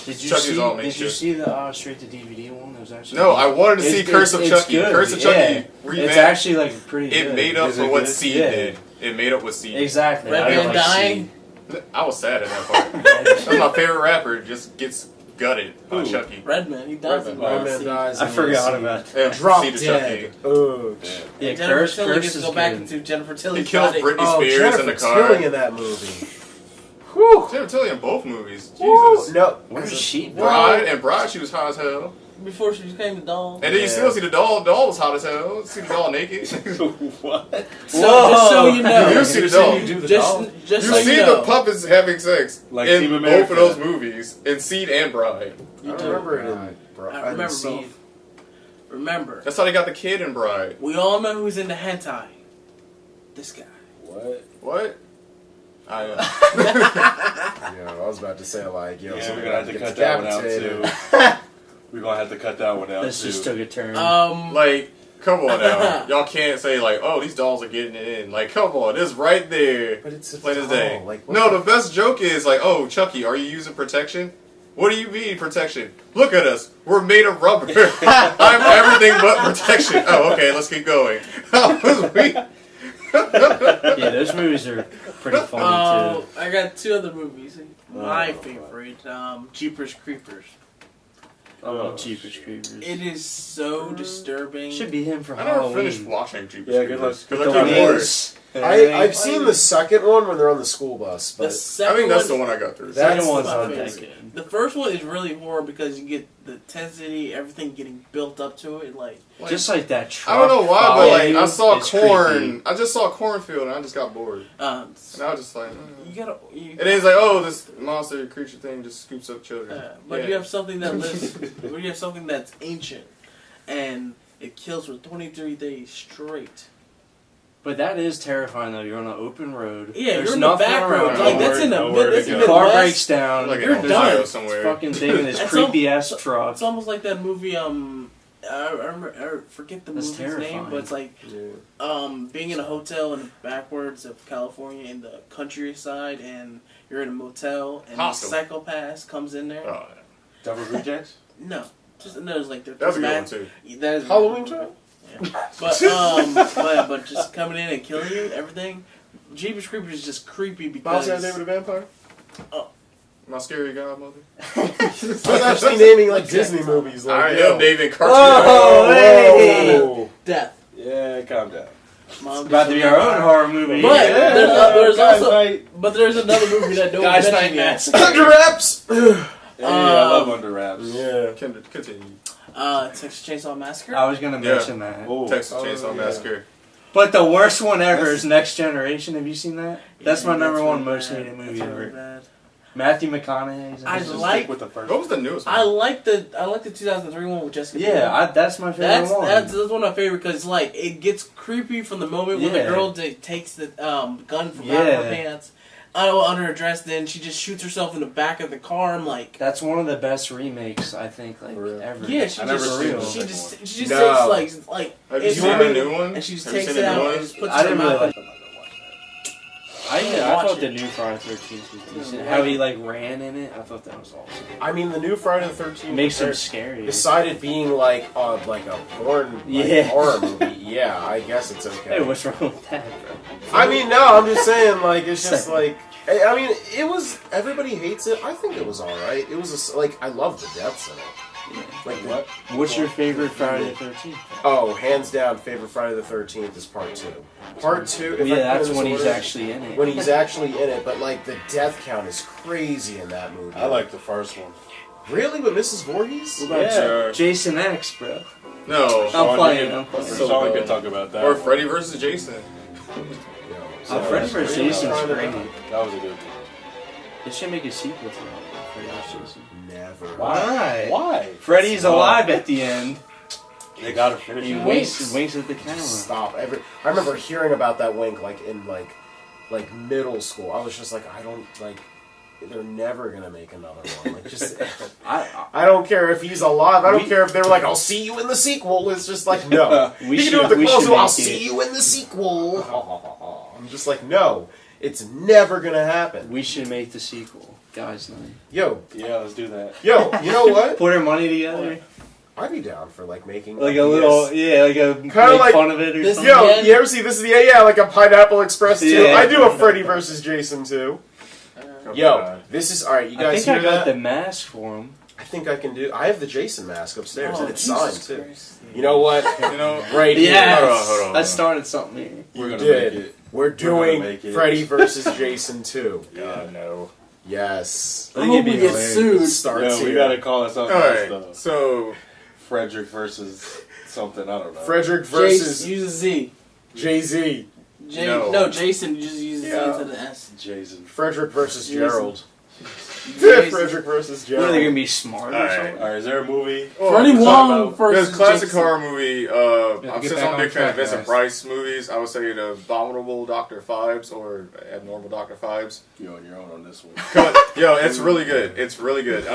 [SPEAKER 2] Did you
[SPEAKER 3] Chucky's
[SPEAKER 2] see?
[SPEAKER 3] all
[SPEAKER 2] Did
[SPEAKER 3] mixed
[SPEAKER 2] you
[SPEAKER 3] up.
[SPEAKER 2] see the straight to DVD one? It was actually
[SPEAKER 3] No, I wanted to see
[SPEAKER 2] It's-
[SPEAKER 3] Curse of
[SPEAKER 2] it's
[SPEAKER 3] Chucky.
[SPEAKER 2] good,
[SPEAKER 3] Curse of
[SPEAKER 2] yeah.
[SPEAKER 3] Chucky revamped.
[SPEAKER 2] It's actually like pretty.
[SPEAKER 3] It
[SPEAKER 2] good.
[SPEAKER 3] made up
[SPEAKER 5] Is
[SPEAKER 3] for
[SPEAKER 5] it
[SPEAKER 3] what
[SPEAKER 5] good?
[SPEAKER 3] Seed
[SPEAKER 2] Yeah.
[SPEAKER 3] did. It made up what Seed.
[SPEAKER 2] Exactly.
[SPEAKER 4] Red
[SPEAKER 2] I didn't
[SPEAKER 4] Van
[SPEAKER 2] like
[SPEAKER 4] Dying?
[SPEAKER 2] Seed.
[SPEAKER 3] I was sad at that part. That's my favorite rapper. Just gets gutted by
[SPEAKER 5] Who?
[SPEAKER 3] Chucky.
[SPEAKER 4] Redman, he dies in
[SPEAKER 3] Redman
[SPEAKER 4] the
[SPEAKER 1] Redman
[SPEAKER 4] scene.
[SPEAKER 1] dies.
[SPEAKER 2] I
[SPEAKER 1] in
[SPEAKER 2] forgot
[SPEAKER 1] the
[SPEAKER 2] about
[SPEAKER 1] scene.
[SPEAKER 2] that.
[SPEAKER 3] Yeah,
[SPEAKER 1] Drop
[SPEAKER 3] see the
[SPEAKER 1] dead.
[SPEAKER 3] Chucky.
[SPEAKER 1] Oh,
[SPEAKER 2] Yeah,
[SPEAKER 4] Jennifer
[SPEAKER 2] Curse
[SPEAKER 4] Tilly gets
[SPEAKER 2] is
[SPEAKER 4] to go back
[SPEAKER 2] good.
[SPEAKER 4] into Jennifer Tilly's
[SPEAKER 3] He kills
[SPEAKER 4] body.
[SPEAKER 3] Britney
[SPEAKER 1] oh,
[SPEAKER 3] Spears
[SPEAKER 1] Jennifer
[SPEAKER 3] in the car.
[SPEAKER 1] Tilly in that movie. Whew.
[SPEAKER 3] Jennifer Tilly in both movies.
[SPEAKER 1] Woo.
[SPEAKER 3] Jesus.
[SPEAKER 1] No.
[SPEAKER 2] Where is she?
[SPEAKER 3] Bride, she was hot as hell.
[SPEAKER 4] Before she became a doll.
[SPEAKER 3] And then you still see the doll. The doll was hot as hell. You see the doll naked.
[SPEAKER 5] What?
[SPEAKER 4] So, just so you know.
[SPEAKER 3] You see the doll.
[SPEAKER 1] You do the
[SPEAKER 4] just,
[SPEAKER 1] doll.
[SPEAKER 4] just
[SPEAKER 3] You
[SPEAKER 4] so
[SPEAKER 3] see
[SPEAKER 4] you know.
[SPEAKER 3] the puppets having sex
[SPEAKER 5] Like
[SPEAKER 3] in
[SPEAKER 5] Team
[SPEAKER 3] both
[SPEAKER 5] America.
[SPEAKER 3] of those movies, in Seed and Bride.
[SPEAKER 1] I remember it in
[SPEAKER 4] I remember
[SPEAKER 1] Seed.
[SPEAKER 4] both. Remember,
[SPEAKER 3] That's how they got the kid in Bride.
[SPEAKER 4] we all know who's into hentai. This guy.
[SPEAKER 5] What?
[SPEAKER 3] What? I
[SPEAKER 1] Yeah, I was about to say like, yo,
[SPEAKER 5] Yeah,
[SPEAKER 1] so
[SPEAKER 5] we're gonna have to
[SPEAKER 1] get
[SPEAKER 5] cut that one out
[SPEAKER 1] decapitated.
[SPEAKER 5] too. We're gonna have to cut that one out
[SPEAKER 2] This
[SPEAKER 5] too.
[SPEAKER 2] just took a turn.
[SPEAKER 3] like, come on now. Y'all can't say like, oh, these dolls are getting it in. Like, come on, it's right there.
[SPEAKER 1] But it's a
[SPEAKER 3] Plain as
[SPEAKER 1] doll.
[SPEAKER 3] day.
[SPEAKER 1] Like, what
[SPEAKER 3] No, the best joke is like, oh, Chucky, are you using protection? What do you mean protection? Look at us. We're made of rubber. I'm everything but protection. Oh, okay, let's keep going. That was weak.
[SPEAKER 2] Yeah, those movies are pretty funny
[SPEAKER 4] Oh,
[SPEAKER 2] too.
[SPEAKER 4] I got two other movies. My
[SPEAKER 5] Oh,
[SPEAKER 4] favorite, Jeepers Creepers.
[SPEAKER 2] Oh, Jeepers Creepers.
[SPEAKER 4] It is so disturbing.
[SPEAKER 2] Should be him for
[SPEAKER 3] I never
[SPEAKER 2] Halloween.
[SPEAKER 3] finished watching Jeepers
[SPEAKER 5] Yeah, good luck.
[SPEAKER 3] Creepers
[SPEAKER 2] With
[SPEAKER 3] because
[SPEAKER 2] the
[SPEAKER 3] I got bored.
[SPEAKER 2] wings.
[SPEAKER 1] I've seen the second one when they're on the school bus,
[SPEAKER 4] The
[SPEAKER 1] but
[SPEAKER 4] second
[SPEAKER 3] I think that's the
[SPEAKER 4] one,
[SPEAKER 3] one I got through.
[SPEAKER 1] That-
[SPEAKER 2] Second one's
[SPEAKER 4] my
[SPEAKER 2] not that
[SPEAKER 4] favorite.
[SPEAKER 2] good.
[SPEAKER 4] The first one is really horror because you get the intensity, everything getting built up to it. Like,
[SPEAKER 2] Just like that truck.
[SPEAKER 3] I don't know why, but
[SPEAKER 2] following
[SPEAKER 3] like
[SPEAKER 2] you,
[SPEAKER 3] I saw
[SPEAKER 2] it's
[SPEAKER 3] corn.
[SPEAKER 2] creepy.
[SPEAKER 3] I just saw cornfield and I just got bored. And I was just like,
[SPEAKER 4] you gotta. You,
[SPEAKER 3] and then it's like, oh, this monster creature thing just scoops up children.
[SPEAKER 4] but
[SPEAKER 3] Yeah.
[SPEAKER 4] you have something that lives. When you have something that's ancient, and it kills for 23 days straight.
[SPEAKER 2] But that is terrifying though. You're on an open road.
[SPEAKER 4] Yeah,
[SPEAKER 2] There's
[SPEAKER 4] you're in the
[SPEAKER 2] nothing
[SPEAKER 4] back road.
[SPEAKER 2] around.
[SPEAKER 4] Like that's in the
[SPEAKER 5] Nowhere
[SPEAKER 4] that's
[SPEAKER 5] to
[SPEAKER 4] in
[SPEAKER 5] go.
[SPEAKER 4] the
[SPEAKER 2] Car
[SPEAKER 4] Midwest.
[SPEAKER 2] breaks down.
[SPEAKER 3] Like in
[SPEAKER 4] You're
[SPEAKER 3] Ohio
[SPEAKER 4] done.
[SPEAKER 3] somewhere.
[SPEAKER 2] Fucking thing in this
[SPEAKER 4] That's
[SPEAKER 2] creepy ass truck.
[SPEAKER 4] It's almost like that movie. I remember. I forget the
[SPEAKER 2] That's
[SPEAKER 4] movie's name,
[SPEAKER 2] terrifying.
[SPEAKER 4] but it's like being in a hotel in the backwards of California in the countryside, and you're in a motel, and
[SPEAKER 3] Hostel.
[SPEAKER 4] a psychopath comes in there.
[SPEAKER 3] Oh,
[SPEAKER 5] Double Rejects?
[SPEAKER 4] No, just there's like they're
[SPEAKER 3] that's a good one too.
[SPEAKER 4] That is
[SPEAKER 1] Halloween Town?
[SPEAKER 4] but just coming in and killing you, everything. Jeepers Creepers is just creepy because
[SPEAKER 1] Bounce David the Vampire?
[SPEAKER 3] My scary godmother.
[SPEAKER 1] I was actually naming like Disney movies. Like,
[SPEAKER 3] I
[SPEAKER 1] yo.
[SPEAKER 3] am David Cartoon.
[SPEAKER 2] Oh, hey!
[SPEAKER 1] Whoa.
[SPEAKER 4] death.
[SPEAKER 5] Yeah, calm down.
[SPEAKER 4] Mom
[SPEAKER 2] About to be our own horror movie.
[SPEAKER 4] But there's
[SPEAKER 5] Guys
[SPEAKER 4] also
[SPEAKER 5] Night.
[SPEAKER 4] but there's another movie that don't
[SPEAKER 2] Guys
[SPEAKER 4] mention
[SPEAKER 2] Night
[SPEAKER 4] yet.
[SPEAKER 2] Massacre.
[SPEAKER 1] Under wraps!
[SPEAKER 5] Yeah, I love Under Wraps.
[SPEAKER 1] Yeah.
[SPEAKER 3] Continue.
[SPEAKER 4] Texas Chainsaw Massacre.
[SPEAKER 2] I was gonna mention that.
[SPEAKER 5] Oh.
[SPEAKER 3] Texas
[SPEAKER 1] Oh,
[SPEAKER 3] Chainsaw
[SPEAKER 1] yeah.
[SPEAKER 3] Massacre.
[SPEAKER 2] But the worst one ever is Next Generation. Have you seen that? That's
[SPEAKER 4] Yeah,
[SPEAKER 2] my number one
[SPEAKER 4] really
[SPEAKER 2] most
[SPEAKER 4] bad.
[SPEAKER 2] hated movie
[SPEAKER 4] That's really
[SPEAKER 2] ever.
[SPEAKER 4] bad.
[SPEAKER 2] Matthew McConaughey's. in
[SPEAKER 4] I
[SPEAKER 2] it.
[SPEAKER 5] Just
[SPEAKER 4] like-
[SPEAKER 5] stick with the first
[SPEAKER 3] What was the newest one?
[SPEAKER 4] I like the 2003 one with Jessica. Biel.
[SPEAKER 2] Yeah, that's my favorite
[SPEAKER 4] That's,
[SPEAKER 2] one.
[SPEAKER 4] that's one of my favorite because like it gets creepy from the moment when the
[SPEAKER 2] Yeah.
[SPEAKER 4] girl takes the gun from out of
[SPEAKER 2] Yeah.
[SPEAKER 4] her pants, under her dress. Then she just shoots herself in the back of the car. I'm like,
[SPEAKER 2] That's one of the best remakes I think like
[SPEAKER 1] For real?
[SPEAKER 2] ever.
[SPEAKER 4] yeah, she
[SPEAKER 5] I never
[SPEAKER 4] just
[SPEAKER 5] seen
[SPEAKER 2] the
[SPEAKER 4] she
[SPEAKER 5] second
[SPEAKER 4] just she just
[SPEAKER 1] No.
[SPEAKER 4] takes like
[SPEAKER 3] Have you
[SPEAKER 4] it's
[SPEAKER 3] seen
[SPEAKER 4] really-
[SPEAKER 3] the new one?
[SPEAKER 4] and she just
[SPEAKER 3] Have you
[SPEAKER 4] takes
[SPEAKER 3] seen
[SPEAKER 4] it
[SPEAKER 3] the new
[SPEAKER 4] out
[SPEAKER 3] one?
[SPEAKER 4] and just puts
[SPEAKER 2] I
[SPEAKER 4] it in
[SPEAKER 2] didn't
[SPEAKER 4] her
[SPEAKER 2] really
[SPEAKER 4] mouth.
[SPEAKER 2] like. I
[SPEAKER 4] Watch
[SPEAKER 2] thought
[SPEAKER 4] it.
[SPEAKER 2] the new Friday 13th was decent.
[SPEAKER 4] Yeah.
[SPEAKER 2] How he like ran in it, I thought that was awesome.
[SPEAKER 1] I mean, the new Friday the 13th
[SPEAKER 2] It makes him
[SPEAKER 1] or-
[SPEAKER 2] scary.
[SPEAKER 1] beside it being like a porn
[SPEAKER 2] Yeah.
[SPEAKER 1] horror movie, yeah, I guess it's okay.
[SPEAKER 2] Hey, what's wrong with that, bro?
[SPEAKER 1] I mean, no, I'm just saying, like, it's just like, I mean, it was, everybody hates it. I think it was alright. It was, like, I love the deaths in it. Like,
[SPEAKER 5] What?
[SPEAKER 2] What's your favorite Friday the 13th?
[SPEAKER 1] Oh, hands down, favorite Friday the 13th is part 2. Part 2, if
[SPEAKER 2] Yeah,
[SPEAKER 1] I
[SPEAKER 2] that's
[SPEAKER 1] put in
[SPEAKER 2] when
[SPEAKER 1] this
[SPEAKER 2] he's
[SPEAKER 1] order,
[SPEAKER 2] actually in it.
[SPEAKER 1] when he's actually in it, but, like, the death count is crazy in that movie.
[SPEAKER 5] I like the first one.
[SPEAKER 1] Really? With Mrs. Voorhees?
[SPEAKER 2] What about
[SPEAKER 3] Yeah.
[SPEAKER 2] Jason X, bro?
[SPEAKER 3] No.
[SPEAKER 2] I'm playing. I'm playing.
[SPEAKER 3] So
[SPEAKER 5] Sean
[SPEAKER 3] bad.
[SPEAKER 5] can talk about that.
[SPEAKER 3] Or Freddy versus Jason.
[SPEAKER 1] Yo,
[SPEAKER 2] Freddy vs. Jason's great.
[SPEAKER 5] That was a good one.
[SPEAKER 2] They should make a sequel to that. Freddy vs. Jason.
[SPEAKER 1] Never.
[SPEAKER 2] Why?
[SPEAKER 5] Why?
[SPEAKER 2] Freddy's alive at the end.
[SPEAKER 5] They gotta finish
[SPEAKER 2] He
[SPEAKER 5] it.
[SPEAKER 2] winks at the camera.
[SPEAKER 1] Stop. I remember hearing about that wink, like, in, like middle school. I was just like, I don't, like, they're never gonna make another one. Like, just, I don't care if he's alive. I don't care if they were like, I'll see you in the sequel. It's just like, no.
[SPEAKER 2] We
[SPEAKER 1] you can
[SPEAKER 2] should-
[SPEAKER 1] do it with
[SPEAKER 2] we
[SPEAKER 1] the close,
[SPEAKER 2] should
[SPEAKER 1] I'll
[SPEAKER 2] make
[SPEAKER 1] see
[SPEAKER 2] it.
[SPEAKER 1] you in the sequel. I'm just like, no. It's never gonna happen.
[SPEAKER 2] We should make the sequel. Guys night.
[SPEAKER 1] Yo,
[SPEAKER 5] Yeah, let's do that.
[SPEAKER 1] you know what?
[SPEAKER 2] Put our money together.
[SPEAKER 1] I'd be down for, like, making
[SPEAKER 2] Like a little, yeah, like a
[SPEAKER 1] Kinda
[SPEAKER 2] make
[SPEAKER 1] like
[SPEAKER 2] fun of it or
[SPEAKER 4] this-
[SPEAKER 2] something.
[SPEAKER 1] Yo,
[SPEAKER 4] Yeah.
[SPEAKER 1] you ever see this? Is the like a Pineapple Express too.
[SPEAKER 2] Yeah.
[SPEAKER 1] I do a Freddy versus Jason too.
[SPEAKER 3] Oh,
[SPEAKER 1] Yo,
[SPEAKER 3] God.
[SPEAKER 1] this is alright. You
[SPEAKER 2] I
[SPEAKER 1] guys
[SPEAKER 2] think I
[SPEAKER 1] hear
[SPEAKER 2] got
[SPEAKER 1] that?
[SPEAKER 2] the mask for him.
[SPEAKER 1] I think I can do. I have the Jason mask upstairs,
[SPEAKER 4] Oh,
[SPEAKER 1] and it's
[SPEAKER 4] Jesus
[SPEAKER 1] signed too.
[SPEAKER 4] Christ.
[SPEAKER 1] You know what?
[SPEAKER 3] You know,
[SPEAKER 1] Right here.
[SPEAKER 2] Yes.
[SPEAKER 3] Hold on.
[SPEAKER 2] I started something here.
[SPEAKER 5] We're
[SPEAKER 1] You
[SPEAKER 5] gonna
[SPEAKER 1] did.
[SPEAKER 5] make it.
[SPEAKER 1] We're
[SPEAKER 5] gonna
[SPEAKER 1] doing
[SPEAKER 5] make it.
[SPEAKER 1] Freddy versus Jason 2.
[SPEAKER 3] God, no.
[SPEAKER 1] Yes.
[SPEAKER 2] I think it'd be
[SPEAKER 4] we get
[SPEAKER 2] hilarious.
[SPEAKER 4] sued.
[SPEAKER 1] It starts
[SPEAKER 5] No, we
[SPEAKER 1] here.
[SPEAKER 5] gotta call it something
[SPEAKER 3] Alright,
[SPEAKER 5] else though.
[SPEAKER 3] so
[SPEAKER 5] Frederick versus something. I don't know.
[SPEAKER 1] Frederick
[SPEAKER 4] Jason,
[SPEAKER 1] versus
[SPEAKER 4] use a Z.
[SPEAKER 1] Jay-Z.
[SPEAKER 3] No.
[SPEAKER 4] Jason, you just use a Z
[SPEAKER 1] Yeah.
[SPEAKER 4] instead of S.
[SPEAKER 5] Jason.
[SPEAKER 1] Frederick versus
[SPEAKER 4] Jason.
[SPEAKER 1] Gerald.
[SPEAKER 4] Jason.
[SPEAKER 1] Frederick versus
[SPEAKER 2] What are they gonna
[SPEAKER 1] Gerald.
[SPEAKER 2] be smart or
[SPEAKER 3] Alright.
[SPEAKER 2] something?
[SPEAKER 5] All right, is there a movie?
[SPEAKER 4] Freddie
[SPEAKER 3] talk
[SPEAKER 4] Wong
[SPEAKER 3] about-
[SPEAKER 4] versus
[SPEAKER 3] There's classic
[SPEAKER 4] Jason.
[SPEAKER 3] horror movie.
[SPEAKER 6] Yeah,
[SPEAKER 3] Since
[SPEAKER 6] get back
[SPEAKER 3] I'm a
[SPEAKER 6] on
[SPEAKER 3] big fan
[SPEAKER 6] track,
[SPEAKER 3] of Vincent
[SPEAKER 6] guys.
[SPEAKER 3] Price movies, I would say the Abominable Dr. Phibes or Abnormal Dr. Phibes.
[SPEAKER 5] You're on your own on this one.
[SPEAKER 3] Yo, it's really good. It's really good.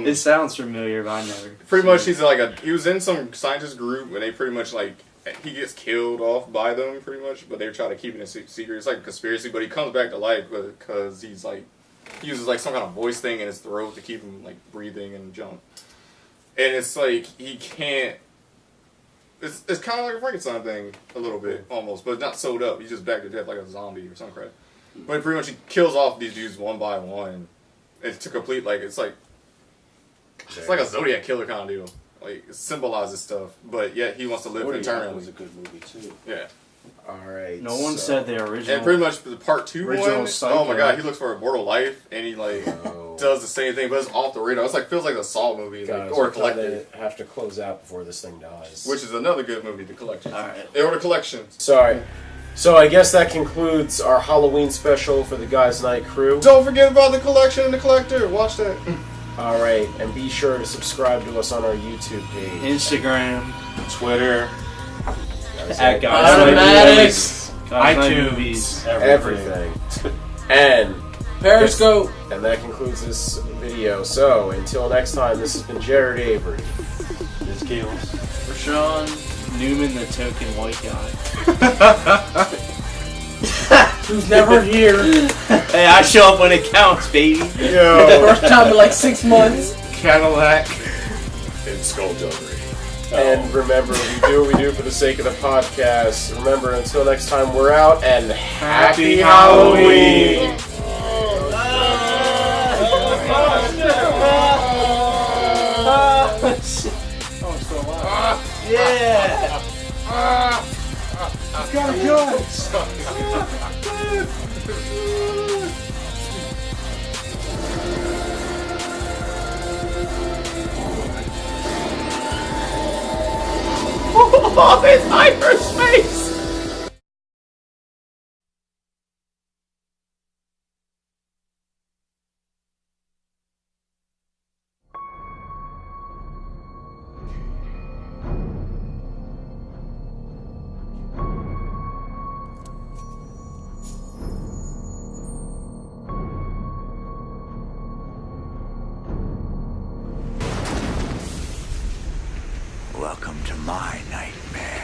[SPEAKER 2] It sounds familiar, but I never.
[SPEAKER 3] Pretty much, he was in some scientist group, and they pretty much like he gets killed off by them, pretty much. But they try to keep it a secret. It's like a conspiracy, but he comes back to life because he uses like some kind of voice thing in his throat to keep him like breathing and jump. And it's like he can't. It's kind of like a Frankenstein thing a little bit almost, but not sewed up. He's just back to death like a zombie or some crap. But pretty much he kills off these dudes one by one. It's to complete like it's like a Zodiac killer kind of deal. Like it symbolizes stuff, but yet he wants to live
[SPEAKER 5] Zodiac
[SPEAKER 3] eternally.
[SPEAKER 5] was a good movie too.
[SPEAKER 3] Yeah,
[SPEAKER 1] Alright.
[SPEAKER 2] No one
[SPEAKER 1] so-
[SPEAKER 2] said the original.
[SPEAKER 3] and pretty much the part 2
[SPEAKER 2] Original
[SPEAKER 3] one.
[SPEAKER 2] Psycho.
[SPEAKER 3] Oh my god, he looks for immortal life, and he like
[SPEAKER 1] Oh.
[SPEAKER 3] does the same thing, but it's off the radar. It's like feels like a Saw movie,
[SPEAKER 1] Guys,
[SPEAKER 3] like, or
[SPEAKER 1] we're
[SPEAKER 3] a collective,
[SPEAKER 1] gonna have to close out before this thing dies.
[SPEAKER 3] which is another good movie, The Collection.
[SPEAKER 2] Alright.
[SPEAKER 3] Or The Collection.
[SPEAKER 1] Sorry. So I guess that concludes our Halloween special for the Guys Night crew.
[SPEAKER 3] Don't forget about The Collection and The Collector. Watch that.
[SPEAKER 1] Alright, and be sure to subscribe to us on our YouTube page.
[SPEAKER 2] Instagram,
[SPEAKER 5] Twitter,
[SPEAKER 2] at Guys
[SPEAKER 4] Automatics.
[SPEAKER 2] Night
[SPEAKER 6] iTunes.
[SPEAKER 2] Movies.
[SPEAKER 1] Everything. And
[SPEAKER 4] Periscope.
[SPEAKER 1] and that concludes this video. So until next time, this has been Jared Avery.
[SPEAKER 5] Ms. Keels.
[SPEAKER 2] Rashawn Newman, the token white guy.
[SPEAKER 4] Who's never here.
[SPEAKER 2] Hey, I show up when it counts, baby.
[SPEAKER 1] Yo.
[SPEAKER 4] First time in like 6 months.
[SPEAKER 6] Cadillac.
[SPEAKER 1] It's skullduggery. And remember, we do what we do for the sake of the podcast. Remember, until next time, we're out, and happy Halloween!
[SPEAKER 2] Yeah.
[SPEAKER 6] Gotta go.
[SPEAKER 1] Oh, it's hyperspace!
[SPEAKER 8] Welcome to my nightmare.